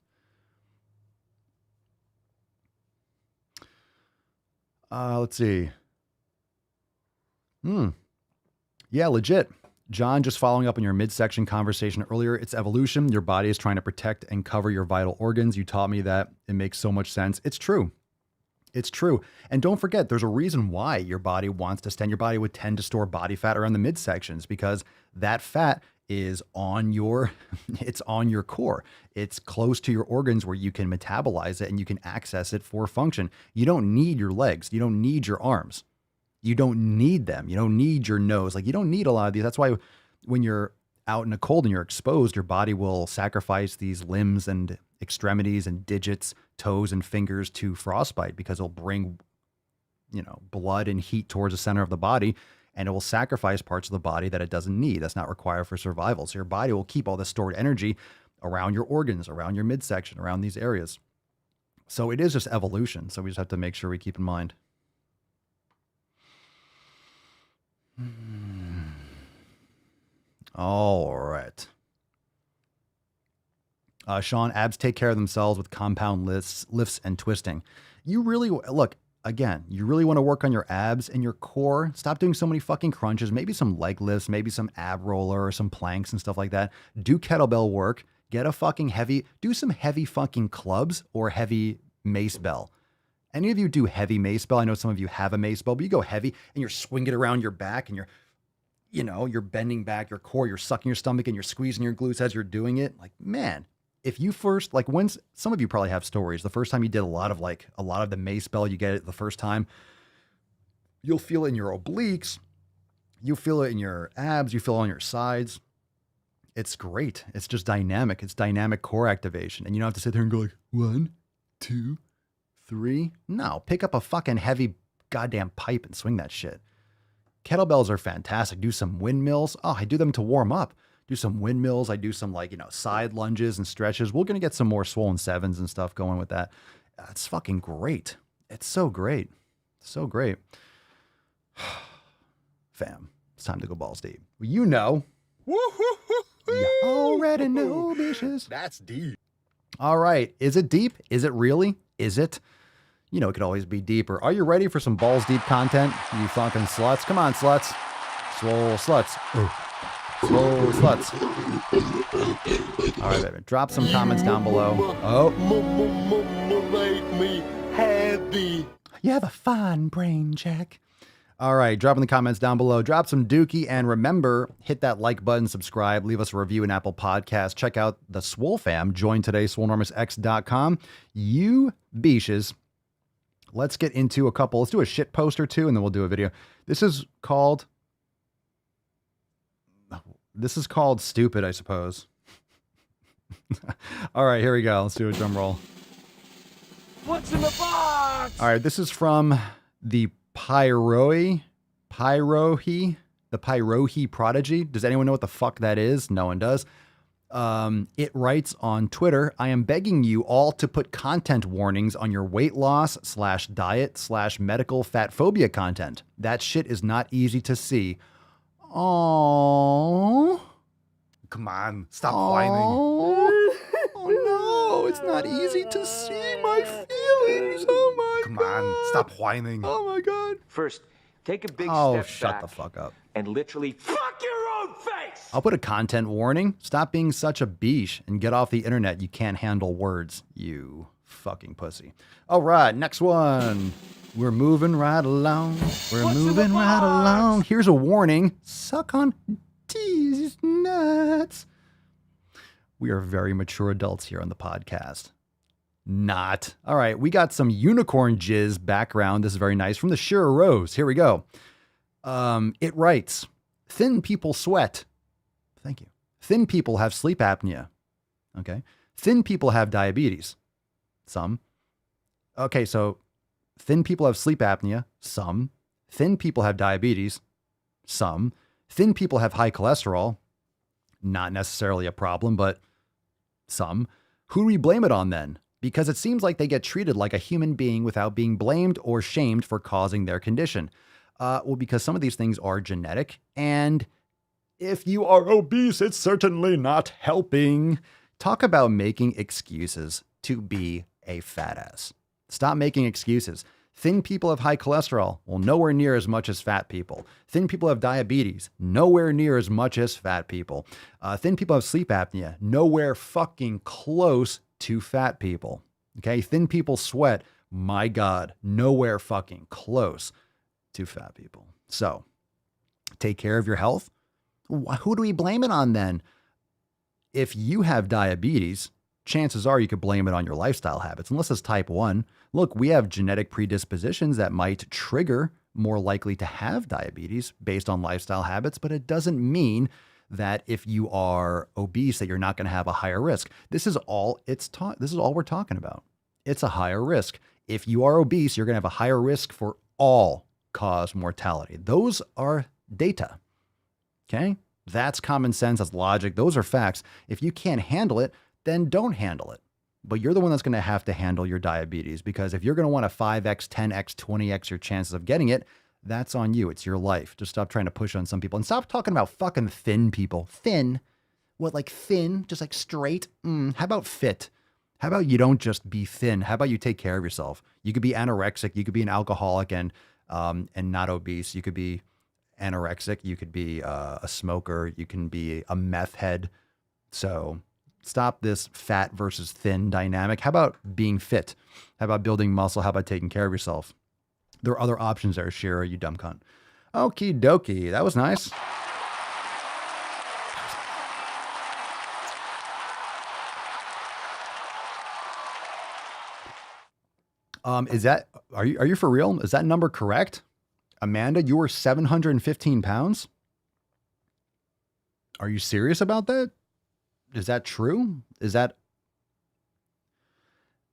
Let's see. Yeah, legit. John, just following up on your midsection conversation earlier, it's evolution. Your body is trying to protect and cover your vital organs. You taught me that. It makes so much sense. It's true. It's true. And don't forget, there's a reason why your body wants to stand. Your body would tend to store body fat around the midsections because that fat is it's on your core. It's close to your organs where you can metabolize it and you can access it for function. You don't need your legs. You don't need your arms. You don't need them. You don't need your nose. Like, you don't need a lot of these. That's why when you're out in the cold and you're exposed, your body will sacrifice these limbs and extremities and digits, toes and fingers to frostbite because it'll bring, blood and heat towards the center of the body, and it will sacrifice parts of the body that it doesn't need. That's not required for survival. So your body will keep all this stored energy around your organs, around your midsection, around these areas. So it is just evolution. So we just have to make sure we keep in mind. All right. Sean, abs take care of themselves with compound lifts and twisting. You really, look, again, you really want to work on your abs and your core. Stop doing so many fucking crunches, maybe some leg lifts, maybe some ab roller or some planks and stuff like that. Do kettlebell work. Get a fucking do some heavy fucking clubs or heavy mace bell. Any of you do heavy mace bell? I know some of you have a mace bell, but you go heavy and you're swinging it around your back and you're bending back your core, you're sucking your stomach and you're squeezing your glutes as you're doing it. Like, man, if you first, like some of you probably have stories. The first time you did a lot of the mace bell, you get it the first time, you'll feel it in your obliques, you feel it in your abs, you feel it on your sides. It's great. It's just dynamic. It's dynamic core activation. And you don't have to sit there and go like 1, 2, 3. No, pick up a fucking heavy goddamn pipe and swing that shit. Kettlebells are fantastic. Do some windmills. Oh, I do them to warm up. Do some windmills. I do some side lunges and stretches. We're going to get some more swollen sevens and stuff going with that. It's fucking great. It's so great. So great. Fam, it's time to go balls deep. Well, you know. You already know, bitches. That's deep. All right. Is it deep? Is it really? Is it? It could always be deeper. Are you ready for some balls deep content? You fucking sluts. Come on, sluts. Swole sluts. Swole sluts. All right, baby. Drop some comments down below. Oh. Make me happy. You have a fine brain, Jack. All right, drop in the comments down below. Drop some dookie, and remember, hit that like button, subscribe, leave us a review in Apple Podcasts. Check out the SwoleFam. Join today, SwoleNormousX.com. You beaches. Let's get into a couple. Let's do a shit post or two, and then we'll do a video. This is called Stupid, I suppose. All right, here we go. Let's do a drum roll. What's in the box? All right, this is from the Pyrohi Prodigy. Does anyone know what the fuck that is? No one does. It writes on Twitter, I am begging you all to put content warnings on your weight loss /diet /medical fat phobia content. That shit is not easy to see. Oh, come on, stop whining. Oh no, it's not easy to see my feelings. Oh my Come God. on, stop whining. Oh my God. First, take a big Oh, step shut back the fuck up. and literally fuck your own face. I'll put a content warning. Stop being such a beesh and get off the internet. You can't handle words, you fucking pussy. All right, next one. We're moving right along. We're moving right along. Here's a warning. Suck on these nuts. We are very mature adults here on the podcast. Not. All right, we got some unicorn jizz background. This is very nice. From the Shira Rose. Here we go. It writes, thin people sweat. Thank you. Thin people have sleep apnea. Okay. Thin people have diabetes. Some. Okay, so thin people have sleep apnea. Some. Thin people have diabetes. Some. Thin people have high cholesterol. Not necessarily a problem, but some. Who do we blame it on then? Because it seems like they get treated like a human being without being blamed or shamed for causing their condition. Well, because some of these things are genetic, and if you are obese, it's certainly not helping. Talk about making excuses to be a fat ass. Stop making excuses. Thin people have high cholesterol. Well, nowhere near as much as fat people. Thin people have diabetes. Nowhere near as much as fat people. Thin people have sleep apnea. Nowhere fucking close to fat people. Okay? Thin people sweat. My God, nowhere fucking close to fat people. So, take care of your health. Who do we blame it on then? If you have diabetes, chances are you could blame it on your lifestyle habits, unless it's type 1. Look, we have genetic predispositions that might trigger more likely to have diabetes based on lifestyle habits, but it doesn't mean that if you are obese that you're not going to have a higher risk. This is all we're talking about. It's a higher risk. If you are obese, you're going to have a higher risk for all-cause mortality. Those are data. Okay? That's common sense. That's logic. Those are facts. If you can't handle it, then don't handle it. but you're the one that's going to have to handle your diabetes, because if you're going to want to 5x, 10x, 20x your chances of getting it, that's on you. It's your life. Just stop trying to push on some people and stop talking about fucking thin people. Thin? What, like thin? Just like straight? How about fit? How about you don't just be thin? How about you take care of yourself? You could be anorexic. You could be an alcoholic and not obese. You could be anorexic. You could be a smoker. You can be a meth head. So stop this fat versus thin dynamic. How about being fit? How about building muscle? How about taking care of yourself? There are other options there, Shira, you dumb cunt. Okie dokie. That was nice. Are you for real? Is that number correct? Amanda, you were 715 pounds? Are you serious about that? Is that true? Is that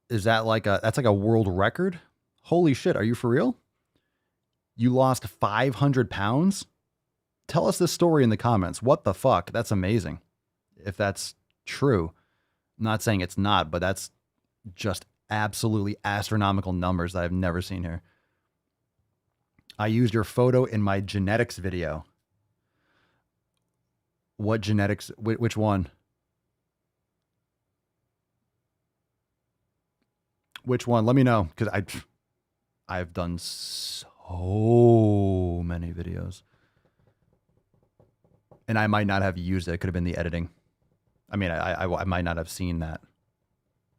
that's like a world record? Holy shit, are you for real? You lost 500 pounds? Tell us this story in the comments. What the fuck? That's amazing. If that's true. I'm not saying it's not, but that's just absolutely astronomical numbers that I've never seen here. I used your photo in my genetics video. What genetics? Which one? Which one? Let me know, because I've done so many videos, and I might not have used it. It could have been the editing. I mean, I might not have seen that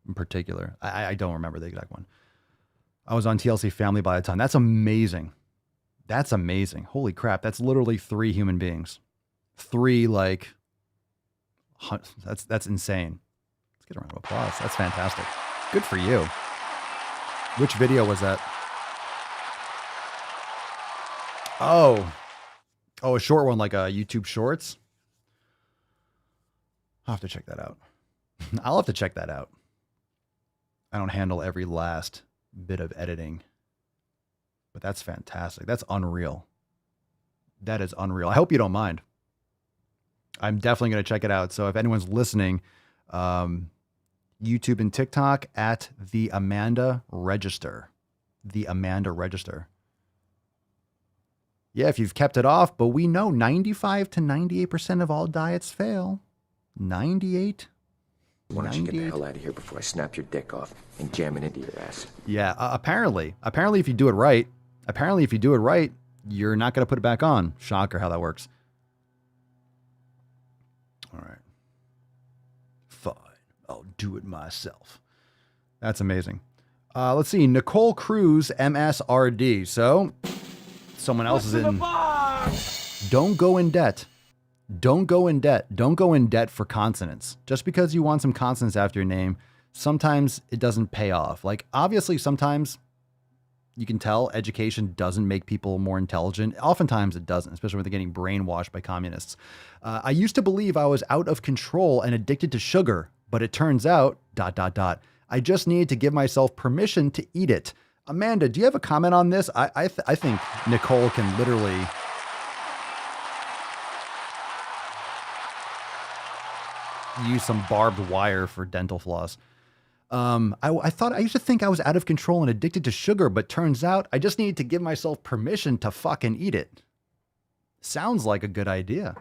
in particular. I don't remember the exact one. I was on TLC Family by the time. That's amazing. That's amazing. Holy crap. That's literally 3 human beings. 3, like, that's insane. Let's get a round of applause. That's fantastic. Good for you. Which video was that? Oh, a short one, like a YouTube Shorts. I'll have to check that out. I'll have to check that out. I don't handle every last bit of editing, but that's fantastic. That's unreal. That is unreal. I hope you don't mind. I'm definitely going to check it out. So if anyone's listening, YouTube and TikTok at The Amanda Register. The Amanda Register. Yeah, if you've kept it off, but we know 95 to 98% of all diets fail. 98? Why don't you get the hell out of here before I snap your dick off and jam it into your ass? Yeah, apparently if you do it right, you're not going to put it back on. Shocker how that works. All right. Fine. I'll do it myself. That's amazing. Let's see. Nicole Cruz, MSRD. So, someone else is in. Don't go in debt. Don't go in debt. Don't go in debt for consonants. Just because you want some consonants after your name, sometimes it doesn't pay off. Like, obviously, sometimes you can tell education doesn't make people more intelligent. Oftentimes it doesn't, especially when they're getting brainwashed by communists. I used to believe I was out of control and addicted to sugar, but it turns out, ... I just needed to give myself permission to eat it. Amanda, do you have a comment on this? I think Nicole can literally... use some barbed wire for dental floss. I used to think I was out of control and addicted to sugar, but turns out I just needed to give myself permission to fucking eat it. Sounds like a good idea.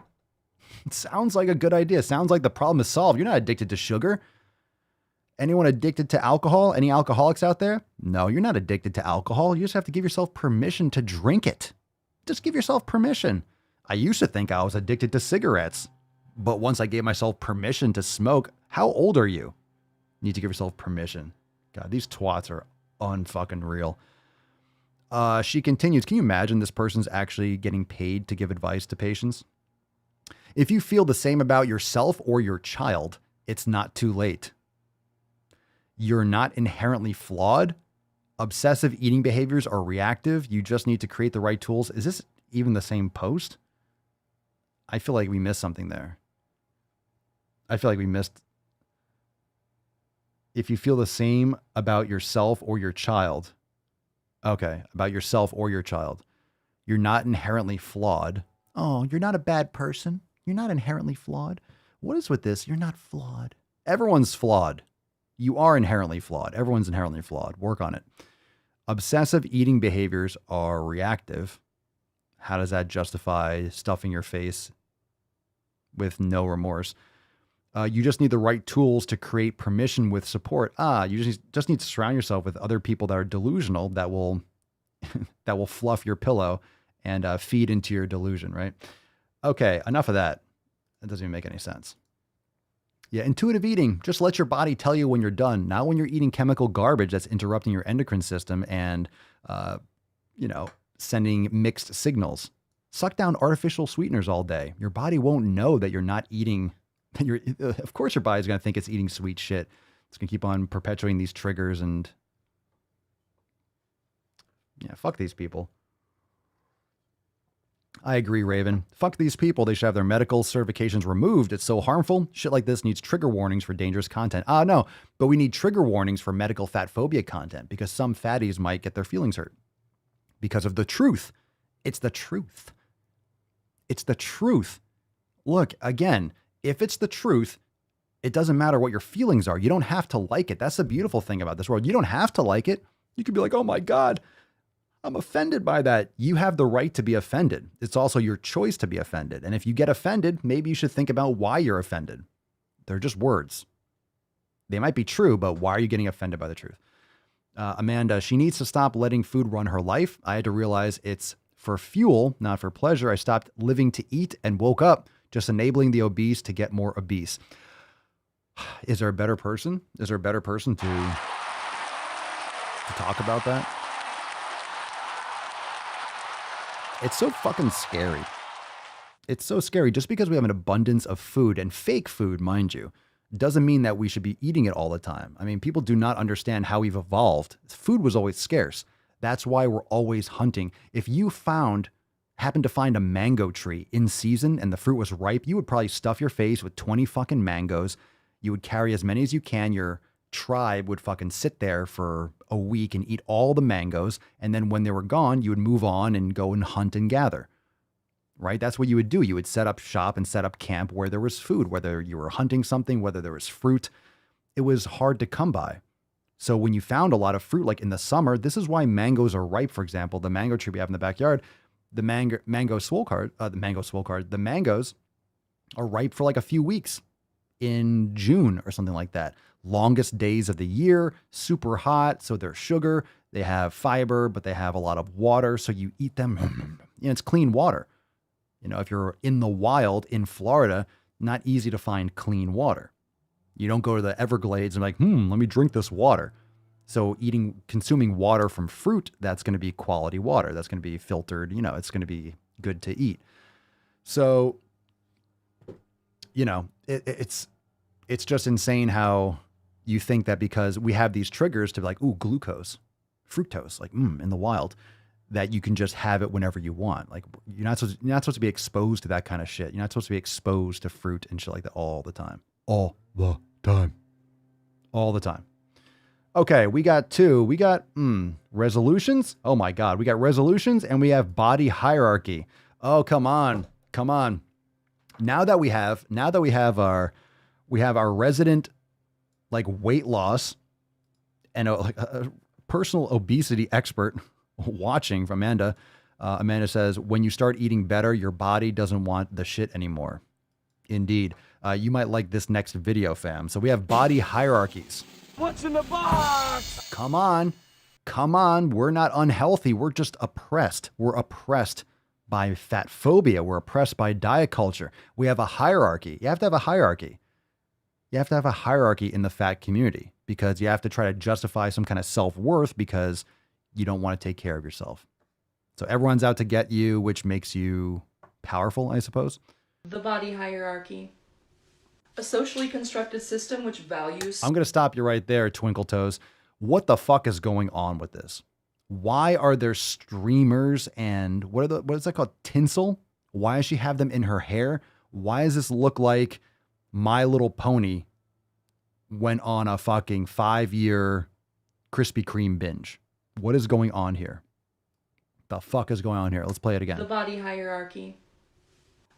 Sounds like a good idea. Sounds like the problem is solved. You're not addicted to sugar. Anyone addicted to alcohol? Any alcoholics out there? No, you're not addicted to alcohol. You just have to give yourself permission to drink it. Just give yourself permission. I used to think I was addicted to cigarettes. But once I gave myself permission to smoke, how old are you? You need to give yourself permission. God, these twats are unfucking real. She continues, can you imagine this person's actually getting paid to give advice to patients? If you feel the same about yourself or your child, it's not too late. You're not inherently flawed. Obsessive eating behaviors are reactive. You just need to create the right tools. Is this even the same post? I feel like we missed something there. I feel like we missed. If you feel the same about yourself or your child. Okay, about yourself or your child. You're not inherently flawed. Oh, you're not a bad person. You're not inherently flawed. What is with this? You're not flawed. Everyone's flawed. You are inherently flawed. Everyone's inherently flawed. Work on it. Obsessive eating behaviors are reactive. How does that justify stuffing your face with no remorse? You just need the right tools to create permission with support. You just need to surround yourself with other people that are delusional that will that will fluff your pillow and feed into your delusion, right? Okay, enough of that. That doesn't even make any sense. Yeah, intuitive eating. Just let your body tell you when you're done, not when you're eating chemical garbage that's interrupting your endocrine system and, sending mixed signals. Suck down artificial sweeteners all day. Your body won't know that you're not eating. Of course, your body's going to think it's eating sweet shit. It's going to keep on perpetuating these triggers and, fuck these people. I agree, Raven. Fuck these people. They should have their medical certifications removed. It's so harmful. Shit like this needs trigger warnings for dangerous content. No, but we need trigger warnings for medical fat phobia content because some fatties might get their feelings hurt because of the truth. It's the truth. It's the truth. Look, again, if it's the truth, it doesn't matter what your feelings are. You don't have to like it. That's the beautiful thing about this world. You don't have to like it. You could be like, oh my God, I'm offended by that. You have the right to be offended. It's also your choice to be offended. And if you get offended, maybe you should think about why you're offended. They're just words. They might be true, but why are you getting offended by the truth? Amanda, she needs to stop letting food run her life. I had to realize it's for fuel, not for pleasure. I stopped living to eat and woke up just enabling the obese to get more obese. Is there a better person? Is there a better person to talk about that? It's so fucking scary. It's so scary. Just because we have an abundance of food and fake food, mind you, doesn't mean that we should be eating it all the time. I mean, people do not understand how we've evolved. Food was always scarce. That's why we're always hunting. If you happened to find a mango tree in season and the fruit was ripe, you would probably stuff your face with 20 fucking mangoes. You would carry as many as you can. Your tribe would fucking sit there for a week and eat all the mangoes. And then when they were gone, you would move on and go and hunt and gather. Right? That's what you would do. You would set up shop and set up camp where there was food, whether you were hunting something, whether there was fruit. It was hard to come by. So when you found a lot of fruit, like in the summer, this is why mangoes are ripe. For example, the mango tree we have in the backyard, the mango swole card, the mangoes are ripe for like a few weeks in June or something like that. Longest days of the year, super hot. So they're sugar, they have fiber, but they have a lot of water. So you eat them, it's clean water. If you're in the wild in Florida, not easy to find clean water. You don't go to the Everglades and like, let me drink this water. So consuming water from fruit, that's going to be quality water. That's going to be filtered. It's going to be good to eat. So, it's just insane how you think that because we have these triggers to be like, ooh, glucose, fructose, like, in the wild, that you can just have it whenever you want. Like you're not supposed to be exposed to that kind of shit. You're not supposed to be exposed to fruit and shit like that all the time. All the time. All the time. Okay, we got resolutions. Oh my God, we got resolutions and we have body hierarchy. Oh, come on. Now that we have our resident like weight loss and a personal obesity expert watching from Amanda. Amanda says, when you start eating better, your body doesn't want the shit anymore. Indeed. You might like this next video, fam. So we have body hierarchies. What's in the box? Come on. We're not unhealthy. We're just oppressed. We're oppressed by fat phobia. We're oppressed by diet culture. We have a hierarchy. You have to have a hierarchy. You have to have a hierarchy in the fat community because you have to try to justify some kind of self-worth because you don't want to take care of yourself. So everyone's out to get you, which makes you powerful, I suppose. The body hierarchy. A socially constructed system which values... I'm going to stop you right there, Twinkle Toes. What the fuck is going on with this? Why are there streamers and what is that called? Tinsel? Why does she have them in her hair? Why does this look like My Little Pony went on a fucking 5-year Krispy Kreme binge? What is going on here? The fuck is going on here? Let's play it again. The body hierarchy.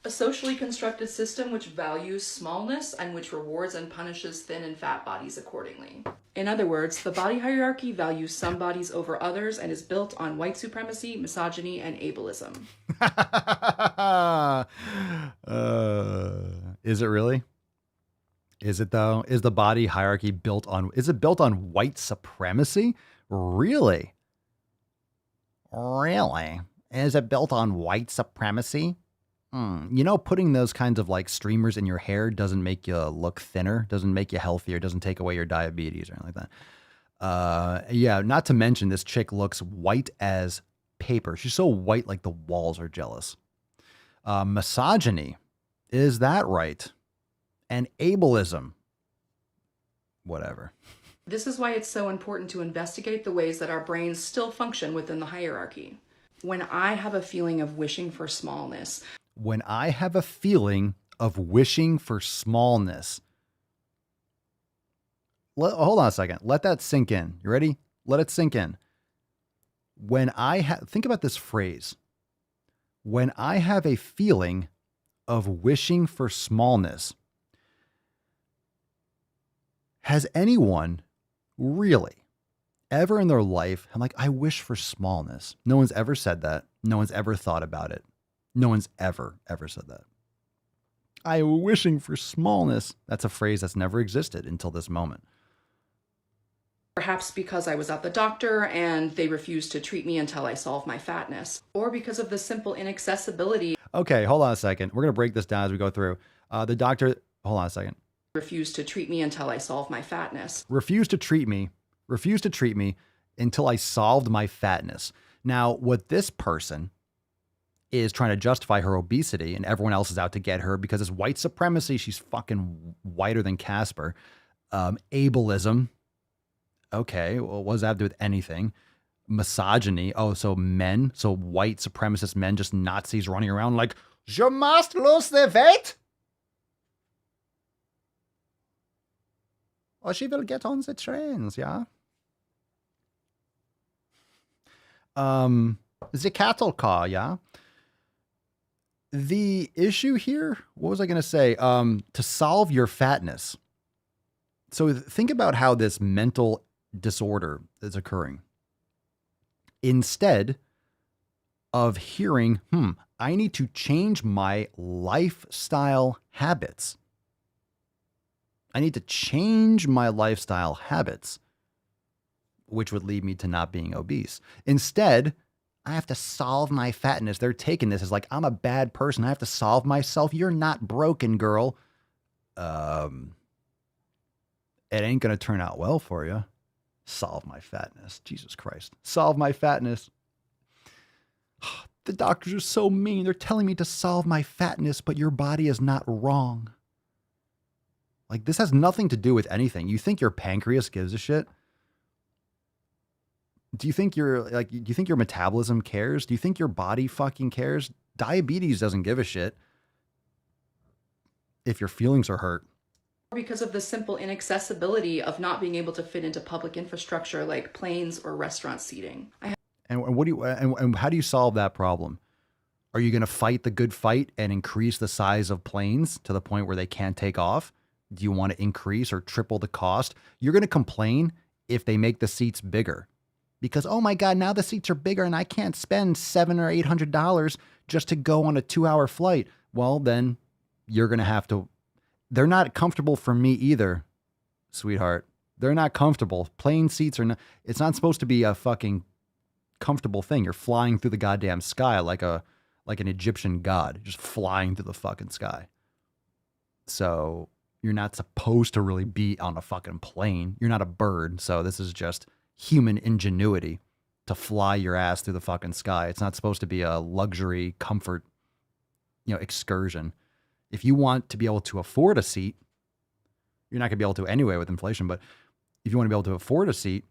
A socially constructed system which values smallness and which rewards and punishes thin and fat bodies accordingly. In other words, the body hierarchy values some bodies over others and is built on white supremacy, misogyny, and ableism. Is it really? Is it though? Is the body hierarchy built on, is it built on white supremacy? Really? Really? Is it built on white supremacy? You know, putting those kinds of like streamers in your hair doesn't make you look thinner, doesn't make you healthier, doesn't take away your diabetes or anything like that. Yeah, not to mention this chick looks white as paper. She's so white like the walls are jealous. Misogyny, is that right? And ableism, whatever. This is why it's so important to investigate the ways that our brains still function within the hierarchy. When I have a feeling of wishing for smallness. When I have a feeling of wishing for smallness. Hold on a second. Let that sink in. You ready? Let it sink in. When I think about this phrase. When I have a feeling of wishing for smallness. Has anyone really ever in their life, I'm like, I wish for smallness? No one's ever said that. No one's ever thought about it. No one's ever said that. I'm wishing for smallness. That's a phrase that's never existed until this moment. Perhaps because I was at the doctor and they refused to treat me until I solved my fatness. Or because of the simple inaccessibility. Okay, hold on a second. We're going to break this down as we go through. The doctor, hold on a second. Refused to treat me until I solved my fatness. Refused to treat me until I solved my fatness. Now, what this person is trying to justify her obesity and everyone else is out to get her because it's white supremacy. She's fucking whiter than Casper. Ableism. Okay, well, what does that have to do with anything? Misogyny. Oh, so white supremacist men, just Nazis running around like, je must lose the weight. Or she will get on the trains, yeah? The cattle car, yeah? The issue here, what was I going to say? To solve your fatness. So think about how this mental disorder is occurring. Instead of hearing, I need to change my lifestyle habits. I need to change my lifestyle habits, which would lead me to not being obese. Instead, I have to solve my fatness. They're taking this as like, I'm a bad person. I have to solve myself. You're not broken, girl. It ain't going to turn out well for you. Solve my fatness. Jesus Christ. Solve my fatness. The doctors are so mean. They're telling me to solve my fatness, but your body is not wrong. Like, this has nothing to do with anything. You think your pancreas gives a shit? Do you think your metabolism cares? Do you think your body fucking cares? Diabetes doesn't give a shit if your feelings are hurt. Because of the simple inaccessibility of not being able to fit into public infrastructure like planes or restaurant seating. And how do you solve that problem? Are you going to fight the good fight and increase the size of planes to the point where they can't take off? Do you want to increase or triple the cost? You're going to complain if they make the seats bigger because, oh my God, now the seats are bigger and I can't spend $700 or $800 just to go on a 2-hour flight. Well, then you're going to have to. They're not comfortable for me either, sweetheart. They're not comfortable. Plane seats are not. It's not supposed to be a fucking comfortable thing. You're flying through the goddamn sky like an Egyptian god, just flying through the fucking sky. So you're not supposed to really be on a fucking plane. You're not a bird. So this is just human ingenuity to fly your ass through the fucking sky. It's not supposed to be a luxury comfort, excursion. If you want to be able to afford a seat, you're not going to be able to anyway with inflation, but if you want to be able to afford a seat,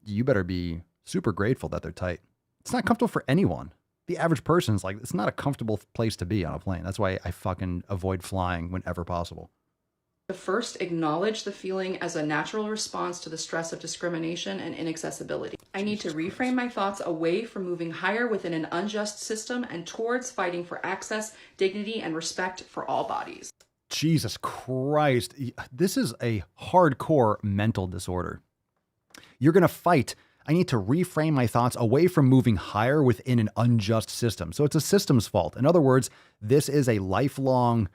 you better be super grateful that they're tight. It's not comfortable for anyone. The average person's like, it's not a comfortable place to be on a plane. That's why I fucking avoid flying whenever possible. To first acknowledge the feeling as a natural response to the stress of discrimination and inaccessibility. I need to reframe my thoughts away from moving higher within an unjust system and towards fighting for access, dignity, and respect for all bodies. Jesus Christ. This is a hardcore mental disorder. You're going to fight. I need to reframe my thoughts away from moving higher within an unjust system. So it's a system's fault. In other words, this is a lifelong,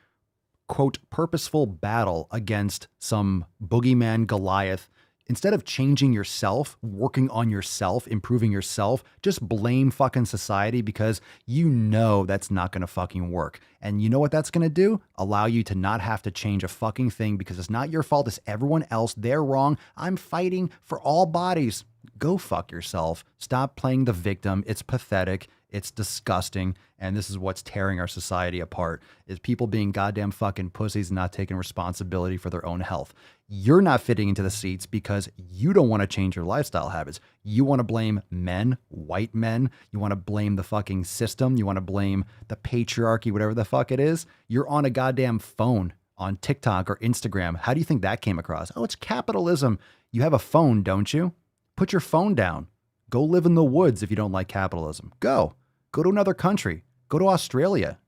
quote, purposeful battle against some boogeyman Goliath. Instead of changing yourself, working on yourself, improving yourself, just blame fucking society because you know that's not going to fucking work. And you know what that's going to do? Allow you to not have to change a fucking thing because it's not your fault. It's everyone else. They're wrong. I'm fighting for all bodies. Go fuck yourself. Stop playing the victim. It's pathetic. It's disgusting. And this is what's tearing our society apart, is people being goddamn fucking pussies and not taking responsibility for their own health. You're not fitting into the seats because you don't want to change your lifestyle habits. You want to blame men, white men. You want to blame the fucking system. You want to blame the patriarchy, whatever the fuck it is. You're on a goddamn phone on TikTok or Instagram. How do you think that came across? Oh, it's capitalism. You have a phone, don't you? Put your phone down. Go live in the woods if you don't like capitalism. Go to another country. Go to Australia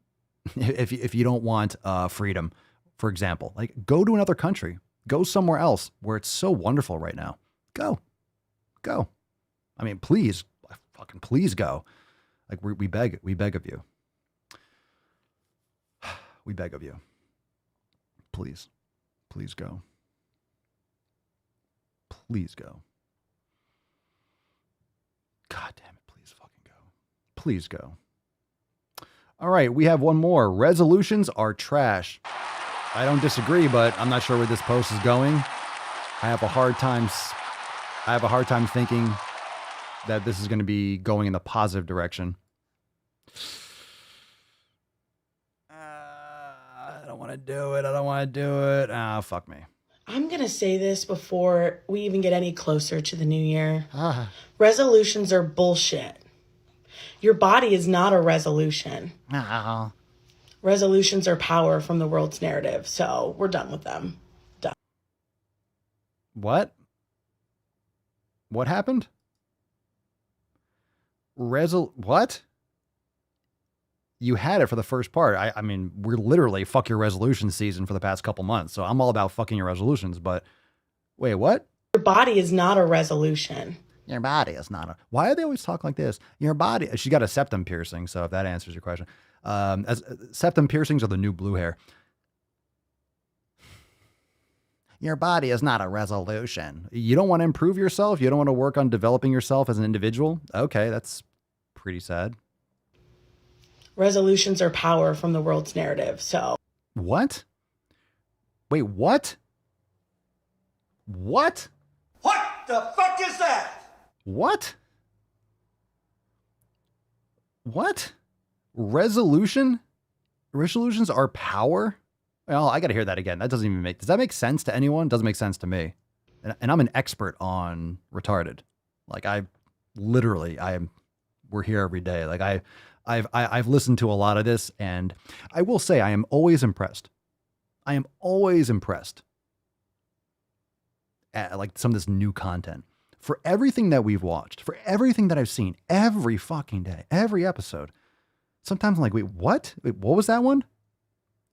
if you don't want freedom, for example. Like, go to another country. Go somewhere else where it's so wonderful right now. Go. I mean, please, fucking please go. Like, we beg of you. We beg of you. Please go. Please go. God damn it, please fucking go. Please go. All right, we have one more. Resolutions are trash. I don't disagree, but I'm not sure where this post is going. I have a hard time thinking that this is going to be going in the positive direction. I don't want to do it. Ah, fuck me. I'm going to say this before we even get any closer to the new year. Resolutions are bullshit. Your body is not a resolution. Resolutions are power from the world's narrative. So we're done with them. Done. What? What happened? What? You had it for the first part. I mean, we're literally fuck your resolution season for the past couple months. So I'm all about fucking your resolutions, but wait, what? Your body is not a resolution. Your body is not a... Why do they always talk like this? Your body... She got a septum piercing, so if that answers your question. Septum piercings are the new blue hair. Your body is not a resolution. You don't want to improve yourself? You don't want to work on developing yourself as an individual? Okay, that's pretty sad. Resolutions are power from the world's narrative. So... What? Wait, what? What? What the fuck is that? What? What? Resolutions are power? Well, I got to hear that again. That doesn't even does that make sense to anyone? Doesn't make sense to me. And I'm an expert on retarded. Like we're here every day. Like I've listened to a lot of this, and I will say I am always impressed. I am always impressed at like some of this new content. For everything that we've watched, for everything that I've seen, every fucking day, every episode, sometimes I'm like, wait, what? Wait, what was that one?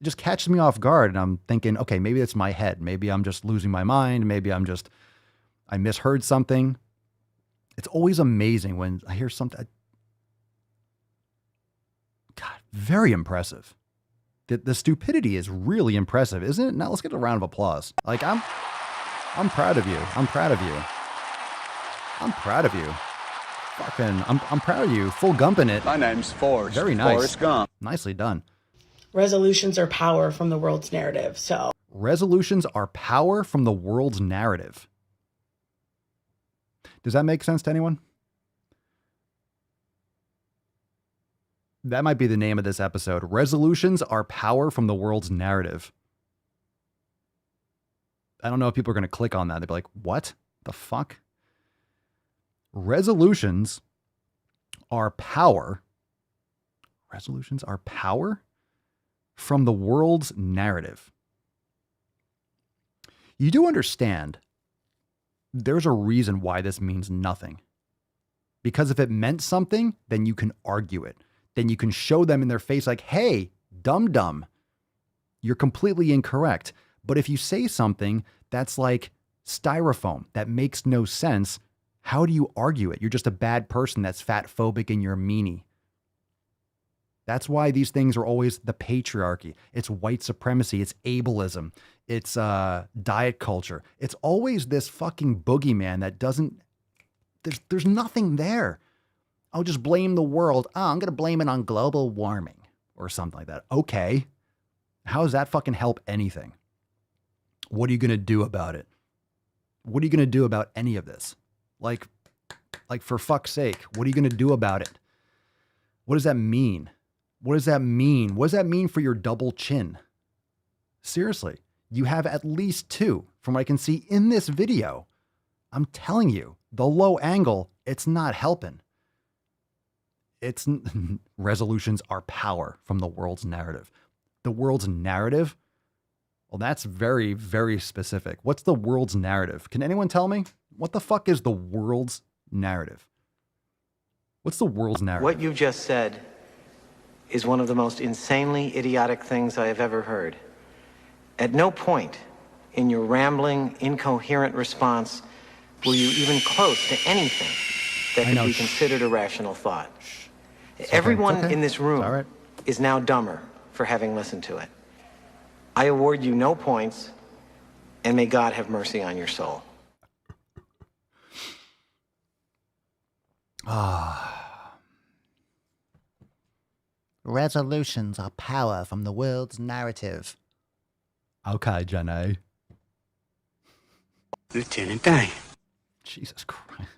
It just catches me off guard, and I'm thinking, okay, maybe it's my head. Maybe I'm just losing my mind. Maybe I misheard something. It's always amazing when I hear something. God, very impressive. The stupidity is really impressive, isn't it? Now let's get a round of applause. Like, I'm proud of you. I'm proud of you. I'm proud of you. Fucking, I'm proud of you. Full gumping it. My name's Forrest. Very nice. Forrest Gump. Nicely done. Resolutions are power from the world's narrative. So... Resolutions are power from the world's narrative. Does that make sense to anyone? That might be the name of this episode. Resolutions are power from the world's narrative. I don't know if people are going to click on that. They'll be like, what the fuck? Resolutions are power. Resolutions are power from the world's narrative. You do understand there's a reason why this means nothing. Because if it meant something, then you can argue it. Then you can show them in their face like, hey, dumb, you're completely incorrect. But if you say something that's like styrofoam, that makes no sense, how do you argue it? You're just a bad person that's fat phobic and you're a meanie. That's why these things are always the patriarchy. It's white supremacy. It's ableism. It's diet culture. It's always this fucking boogeyman that doesn't, there's nothing there. I'll just blame the world. Oh, I'm going to blame it on global warming or something like that. Okay. How does that fucking help anything? What are you going to do about it? What are you going to do about any of this? Like for fuck's sake, what are you going to do about it? What does that mean? What does that mean? What does that mean for your double chin? Seriously, you have at least two from what I can see in this video. I'm telling you, the low angle, it's not helping. It's resolutions are power from the world's narrative. The world's narrative? Well, that's very, very specific. What's the world's narrative? Can anyone tell me? What the fuck is the world's narrative? What's the world's narrative? What you just said is one of the most insanely idiotic things I have ever heard. At no point in your rambling, incoherent response were you even close to anything that could be considered a rational thought. Everyone in this room is now dumber for having listened to it. I award you no points, and may God have mercy on your soul. Resolutions are power from the world's narrative. Okay, Jenny. Lieutenant Dan. Jesus Christ.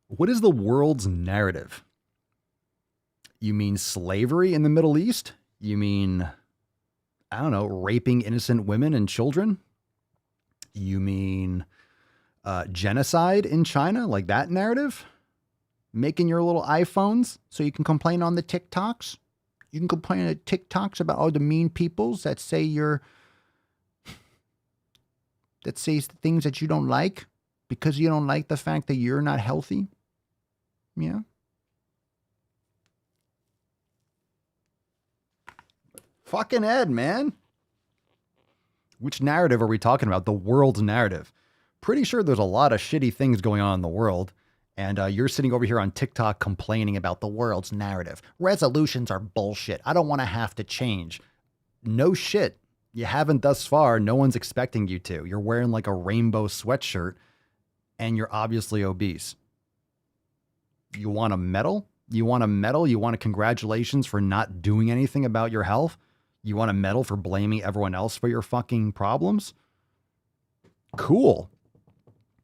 What is the world's narrative? You mean slavery in the Middle East? You mean, I don't know, raping innocent women and children? You mean genocide in China, like that narrative? Making your little iPhones so you can complain on the TikToks? You can complain at TikToks about all the mean peoples that say that say things that you don't like because you don't like the fact that you're not healthy? Yeah. Fucking Ed, man. Which narrative are we talking about? The world's narrative. Pretty sure there's a lot of shitty things going on in the world. And you're sitting over here on TikTok complaining about the world's narrative. Resolutions are bullshit. I don't want to have to change. No shit. You haven't thus far. No one's expecting you to. You're wearing like a rainbow sweatshirt and you're obviously obese. You want a medal? You want a medal? You want a congratulations for not doing anything about your health? You want a medal for blaming everyone else for your fucking problems? Cool.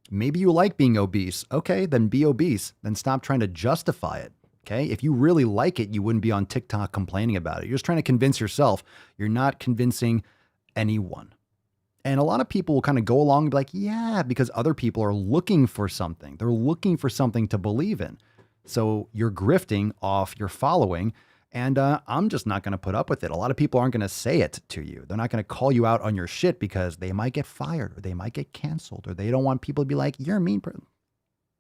Maybe you like being obese. Okay, then be obese. Then stop trying to justify it. Okay, if you really like it, you wouldn't be on TikTok complaining about it. You're just trying to convince yourself. You're not convincing anyone. And a lot of people will kind of go along and be like, yeah, because other people are looking for something. They're looking for something to believe in. So you're grifting off your following. And I'm just not going to put up with it. A lot of people aren't going to say it to you. They're not going to call you out on your shit because they might get fired or they might get canceled or they don't want people to be like, you're a mean person.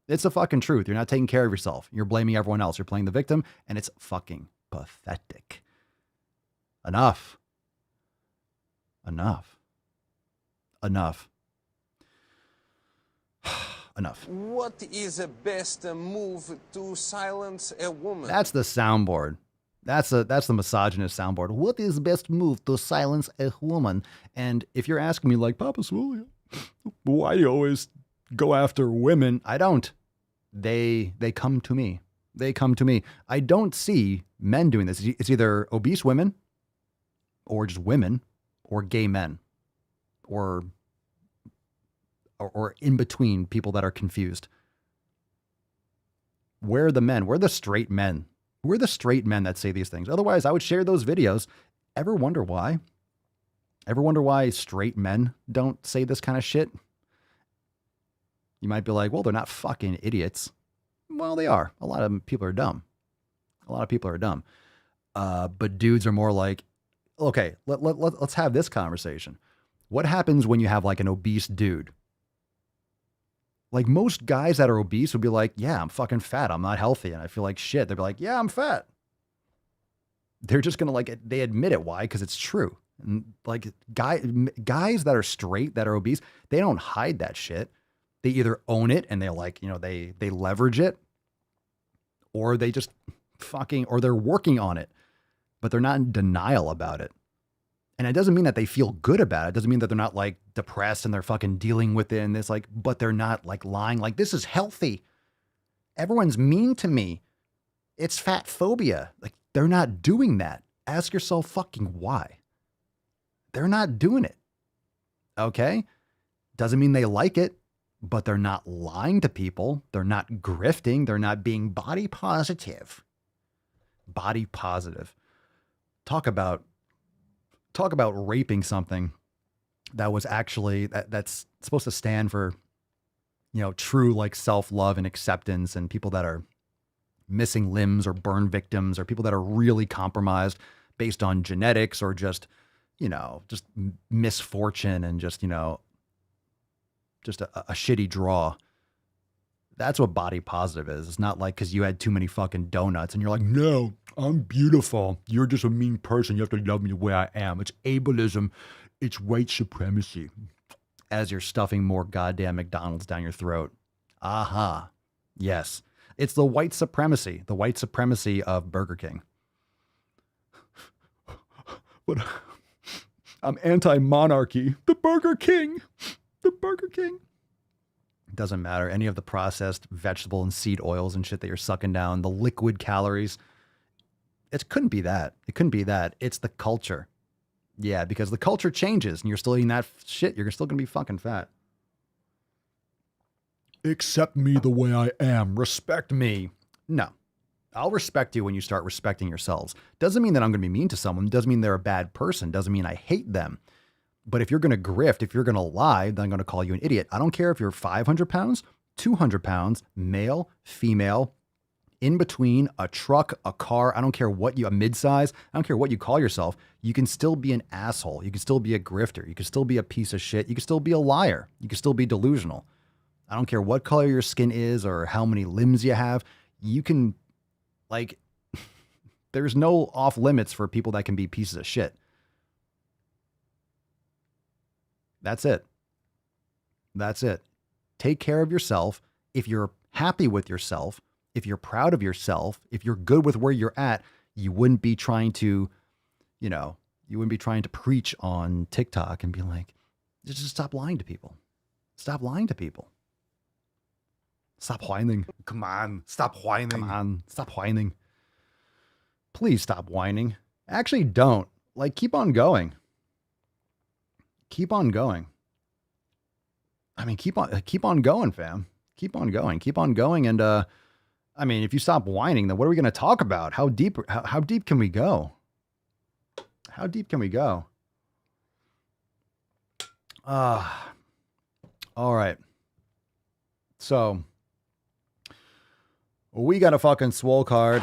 It's the fucking truth. You're not taking care of yourself. You're blaming everyone else. You're playing the victim and it's fucking pathetic. Enough. Enough. Enough. Enough. What is the best move to silence a woman? That's the soundboard. That's the misogynist soundboard. What is the best move to silence a woman? And if you're asking me like, Papa Swole, why do you always go after women? I don't. They come to me. They come to me. I don't see men doing this. It's either obese women or just women or gay men or in between people that are confused. Where are the men? Where are the straight men? Who are the straight men that say these things? Otherwise, I would share those videos. Ever wonder why? Ever wonder why straight men don't say this kind of shit? You might be like, well, they're not fucking idiots. Well, they are. A lot of people are dumb. A lot of people are dumb. But dudes are more like, okay, let's have this conversation. What happens when you have like an obese dude? Like most guys that are obese would be like, yeah, I'm fucking fat. I'm not healthy. And I feel like shit. They'd be like, yeah, I'm fat. They're just going to they admit it. Why? Because it's true. And like guys that are straight, that are obese, they don't hide that shit. They either own it and they're like, they leverage it, or they just or they're working on it, but they're not in denial about it. And it doesn't mean that they feel good about it. It doesn't mean that they're not like depressed and they're fucking dealing with it. And it's like, but they're not like lying like this is healthy. Everyone's mean to me. It's fat phobia. Like they're not doing that. Ask yourself fucking why. They're not doing it. Okay. Doesn't mean they like it, but they're not lying to people. They're not grifting. They're not being body positive. Body positive. Talk about raping something that was actually that's supposed to stand for, true like self-love and acceptance, and people that are missing limbs or burn victims or people that are really compromised based on genetics or just misfortune and just a shitty draw. That's what body positive is. It's not like because you had too many fucking donuts and you're like, no, I'm beautiful. You're just a mean person. You have to love me the way I am. It's ableism. It's white supremacy. As you're stuffing more goddamn McDonald's down your throat. Aha. Yes. It's the white supremacy of Burger King. But I'm anti-monarchy. The Burger King. Doesn't matter. Any of the processed vegetable and seed oils and shit that you're sucking down, the liquid calories. It couldn't be that. It's the culture. Yeah, because the culture changes and you're still eating that shit. You're still going to be fucking fat. Accept me the way I am. Respect me. No. I'll respect you when you start respecting yourselves. Doesn't mean that I'm going to be mean to someone. Doesn't mean they're a bad person. Doesn't mean I hate them. But if you're going to grift, if you're going to lie, then I'm going to call you an idiot. I don't care if you're 500 pounds, 200 pounds, male, female, in between, a truck, a car. I don't care what a midsize. I don't care what you call yourself. You can still be an asshole. You can still be a grifter. You can still be a piece of shit. You can still be a liar. You can still be delusional. I don't care what color your skin is or how many limbs you have. You can, there's no off limits for people that can be pieces of shit. That's it. Take care of yourself. If you're happy with yourself, if you're proud of yourself, if you're good with where you're at, you wouldn't be trying to, preach on TikTok and be like, just stop lying to people. Stop lying to people. Stop whining. Come on. Stop whining. Stop whining. Please stop whining. Actually, don't. Keep on going. Keep on going. I mean, keep on going, fam. Keep on going. And, if you stop whining, then what are we going to talk about? How deep can we go? How deep can we go? All right. So we got a fucking Swole card.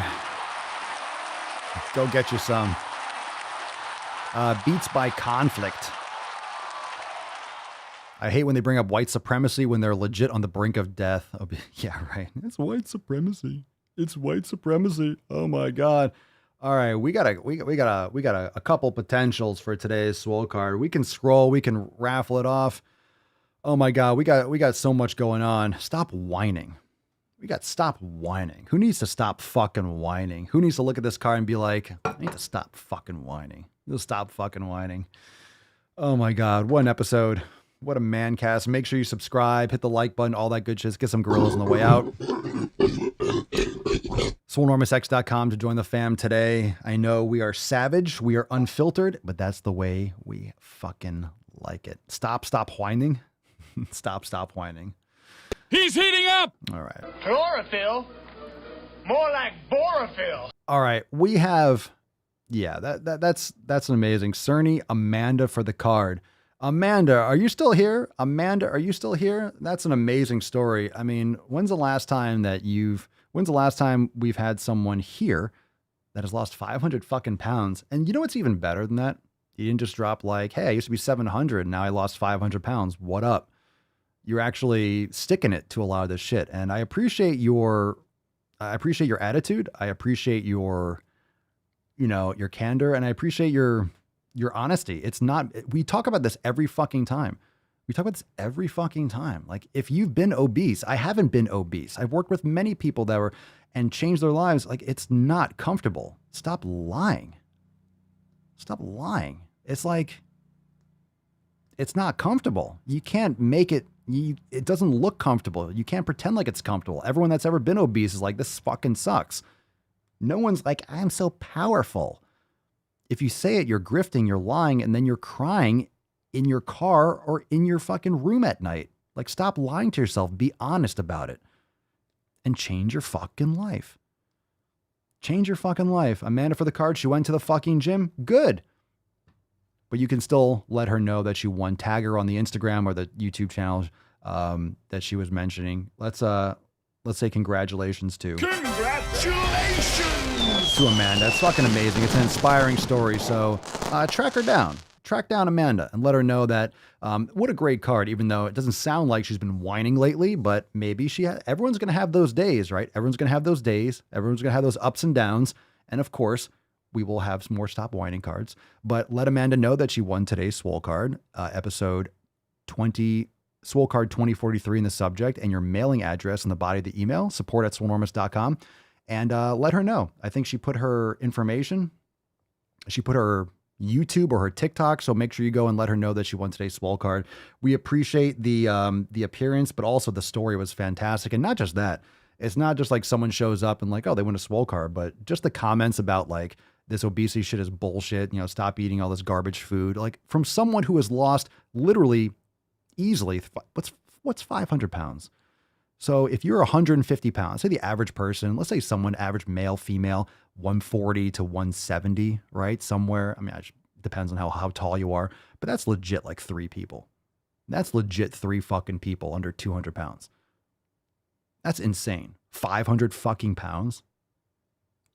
Go get you some. Beats by conflict. I hate when they bring up white supremacy when they're legit on the brink of death. Yeah, right. It's white supremacy. Oh my God. All right, we got a couple potentials for today's Swole card. We can scroll, we can raffle it off. Oh my God, we got so much going on. Stop whining. Stop whining. Who needs to stop fucking whining? Who needs to look at this card and be like, I need to stop fucking whining. Just stop fucking whining. Oh my God, what an episode. What a man cast. Make sure you subscribe, hit the like button, all that good shit. Get some gorillas on the way out. SwoleNormousX.com to join the fam today. I know we are savage, we are unfiltered, but that's the way we fucking like it. Stop whining. Stop whining. He's heating up! All right. Chlorophyll? More like borophyll. All right, we have, that's an amazing. Cerny, Amanda for the card. Amanda, are you still here? That's an amazing story. I mean, when's the last time we've had someone here that has lost 500 fucking pounds. And you know what's even better than that? You didn't just drop like, hey, I used to be 700 and now I lost 500 pounds. What up? You're actually sticking it to a lot of this shit. And I appreciate your attitude. I appreciate your candor, and I appreciate your honesty. It's not, we talk about this every fucking time. Like, if you've been obese, I haven't been obese. I've worked with many people that were and changed their lives. Like, it's not comfortable. Stop lying. It's like, it's not comfortable. You can't make it. It doesn't look comfortable. You can't pretend like it's comfortable. Everyone that's ever been obese is like, this fucking sucks. No one's like, I am so powerful. If you say it, you're grifting, you're lying, and then you're crying in your car or in your fucking room at night. Like, stop lying to yourself. Be honest about it. And change your fucking life. Amanda for the card. She went to the fucking gym. Good. But you can still let her know that she won. Tag her on the Instagram or the YouTube channel that she was mentioning. Let's say congratulations to Amanda. It's fucking amazing. It's an inspiring story. So track her down. Track down Amanda and let her know that what a great card, even though it doesn't sound like she's been whining lately, but maybe everyone's going to have those days, right? Everyone's going to have those days. Everyone's going to have those ups and downs. And of course, we will have some more Stop Whining cards, but let Amanda know that she won today's Swole card, episode 20, Swole card 2043 in the subject, and your mailing address in the body of the email, support@swolenormous.com, and let her know. I think she put her information, she put her YouTube or her TikTok, so make sure you go and let her know that she won today's Swole card. We appreciate the appearance, but also the story was fantastic, and not just that. It's not just like someone shows up and like, oh, they win a Swole card, but just the comments about like, this obesity shit is bullshit. Stop eating all this garbage food. Like, from someone who has lost literally easily, what's 500 pounds? So if you're 150 pounds, say the average person, let's say someone average male, female, 140 to 170, right? Somewhere. I mean, it depends on how tall you are, but that's legit like 3 people. That's legit 3 fucking people under 200 pounds. That's insane. 500 fucking pounds.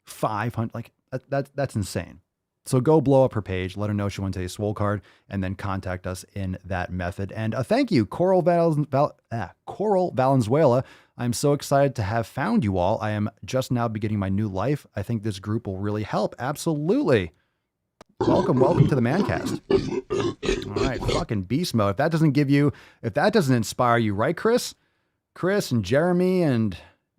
500, like, that's insane. So go blow up her page, let her know she won today's Swole card, and then contact us in that method. And thank you, Coral Valenzuela. I'm so excited to have found you all. I am just now beginning my new life. I think this group will really help. Absolutely. Welcome to the Mancast. All right, fucking beast mode. If that doesn't inspire you, right, Chris? Chris and Jeremy and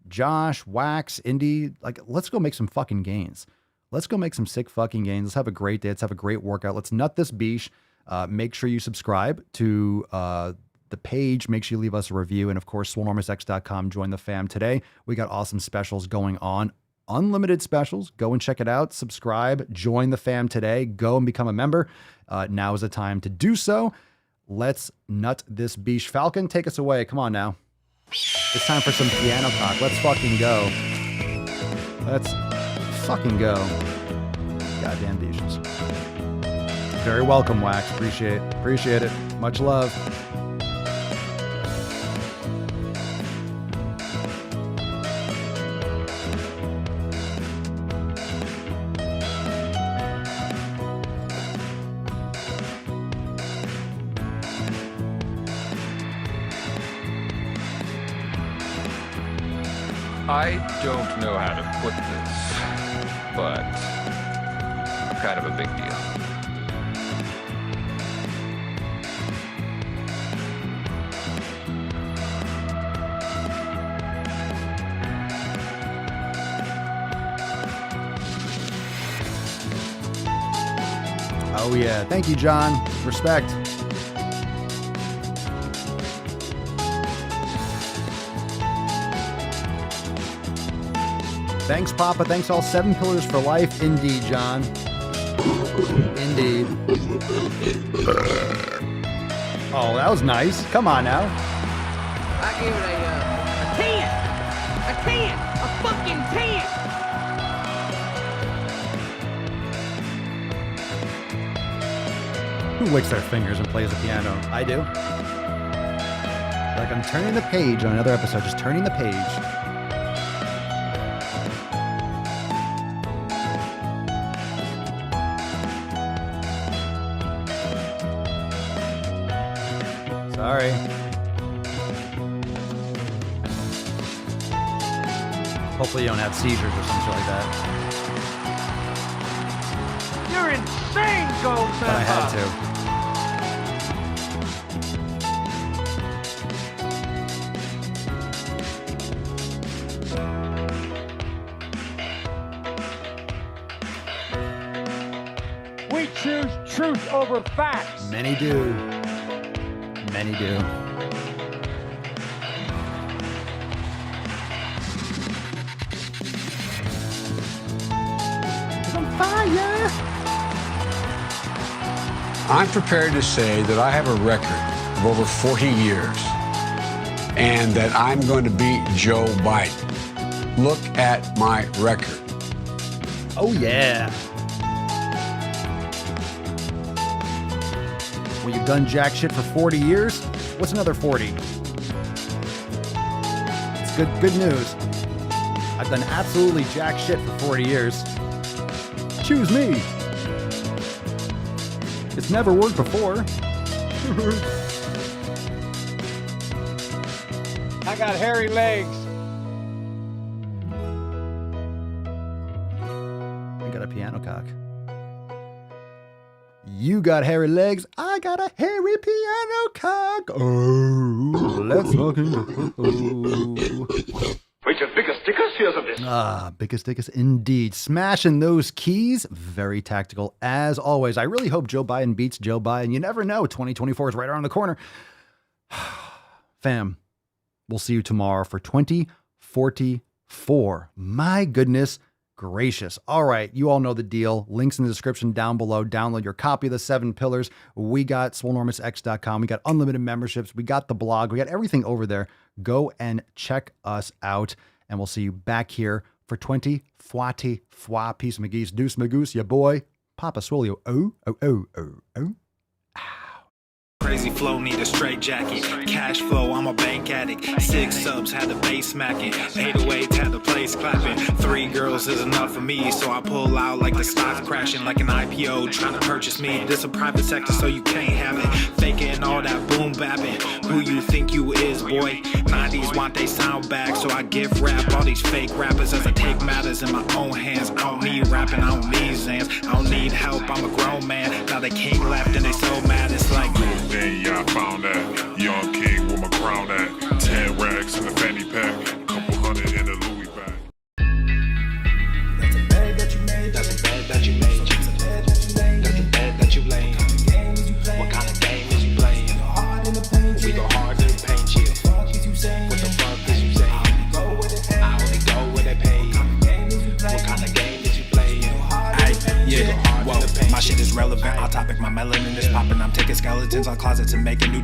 Josh, Wax, Indy, like, let's go make some fucking gains. Let's go make some sick fucking gains. Let's have a great day. Let's have a great workout. Let's nut this beach. Make sure you subscribe to the page. Make sure you leave us a review. And of course, SwoleNormousX.com. Join the fam today. We got awesome specials going on. Unlimited specials. Go and check it out. Subscribe. Join the fam today. Go and become a member. Now is the time to do so. Let's nut this beach. Falcon, take us away. Come on now. It's time for some piano talk. Let's fucking go. Let's fucking go. Goddamn beaches. Very welcome, Wax. Appreciate it. Much love. I don't know how to put this, but kind of a big deal. Oh yeah, thank you, John. Respect. Thanks, Papa. Thanks, all 7 pillars for life. Indeed, John. Indeed. Oh, that was nice. Come on now. I give it a 10. A 10. A fucking 10. Who licks their fingers and plays the piano? I do. Like I'm turning the page on another episode, just turning the page. Sorry. Hopefully you don't have seizures or something like that. You're insane, Goldmember! But I had to. We choose truth over facts. Many do. Many do. Fire! I'm prepared to say that I have a record of over 40 years and that I'm going to beat Joe Biden. Look at my record. Oh, yeah. When you've done jack shit for 40 years, what's another 40? It's good news. I've done absolutely jack shit for 40 years. Choose me. It's never worked before. I got hairy legs. I got a piano cock. You got hairy legs. I got a hairy piano cock. Oh, let's fucking go. Wait, your biggest stickers? Here's of this. Ah, biggest indeed. Smashing those keys. Very tactical as always. I really hope Joe Biden beats Joe Biden. You never know. 2024 is right around the corner. Fam, we'll see you tomorrow for 2044. My goodness gracious. All right, you all know the deal. Links in the description down below. Download your copy of the 7 Pillars. We got SwoleNormousX.com. We got unlimited memberships. We got the blog. We got everything over there. Go and check us out. And we'll see you back here for 2044. Peace, McGee's, Deuce, Magoose, ya boy, Papa Swolio. Oh. Crazy flow, need a straight jacket. Cash flow, I'm a bank addict. 6 subs, had the bass smacking. 808s, had the place clapping. 3 girls is enough for me, so I pull out like the stock crashing. Like an IPO, trying to purchase me. This a private sector, so you can't have it. Faking all that boom bapping. Who you think you is, boy? 90s want they sound back, so I give rap all these fake rappers as I take matters in my own hands. I don't need rapping, I don't need Zans. I don't need help, I'm a grown man. Now they can't left and they so mad, it's like Then yeah, I found that young king with my crown at 10 racks in the fanny pack, couple hundred in the Louis bag. That's a bag that you made. That's a bag that you made. That's a bag that you laid. What kind of game is you playing? We go hard in the paint, yeah. What the fuck is you saying? I only go where they pay. What kind of game is you playing? Yeah, whoa, my shit is relevant. Off topic, my melanin is popping. I'm taking skeletons out closets and making new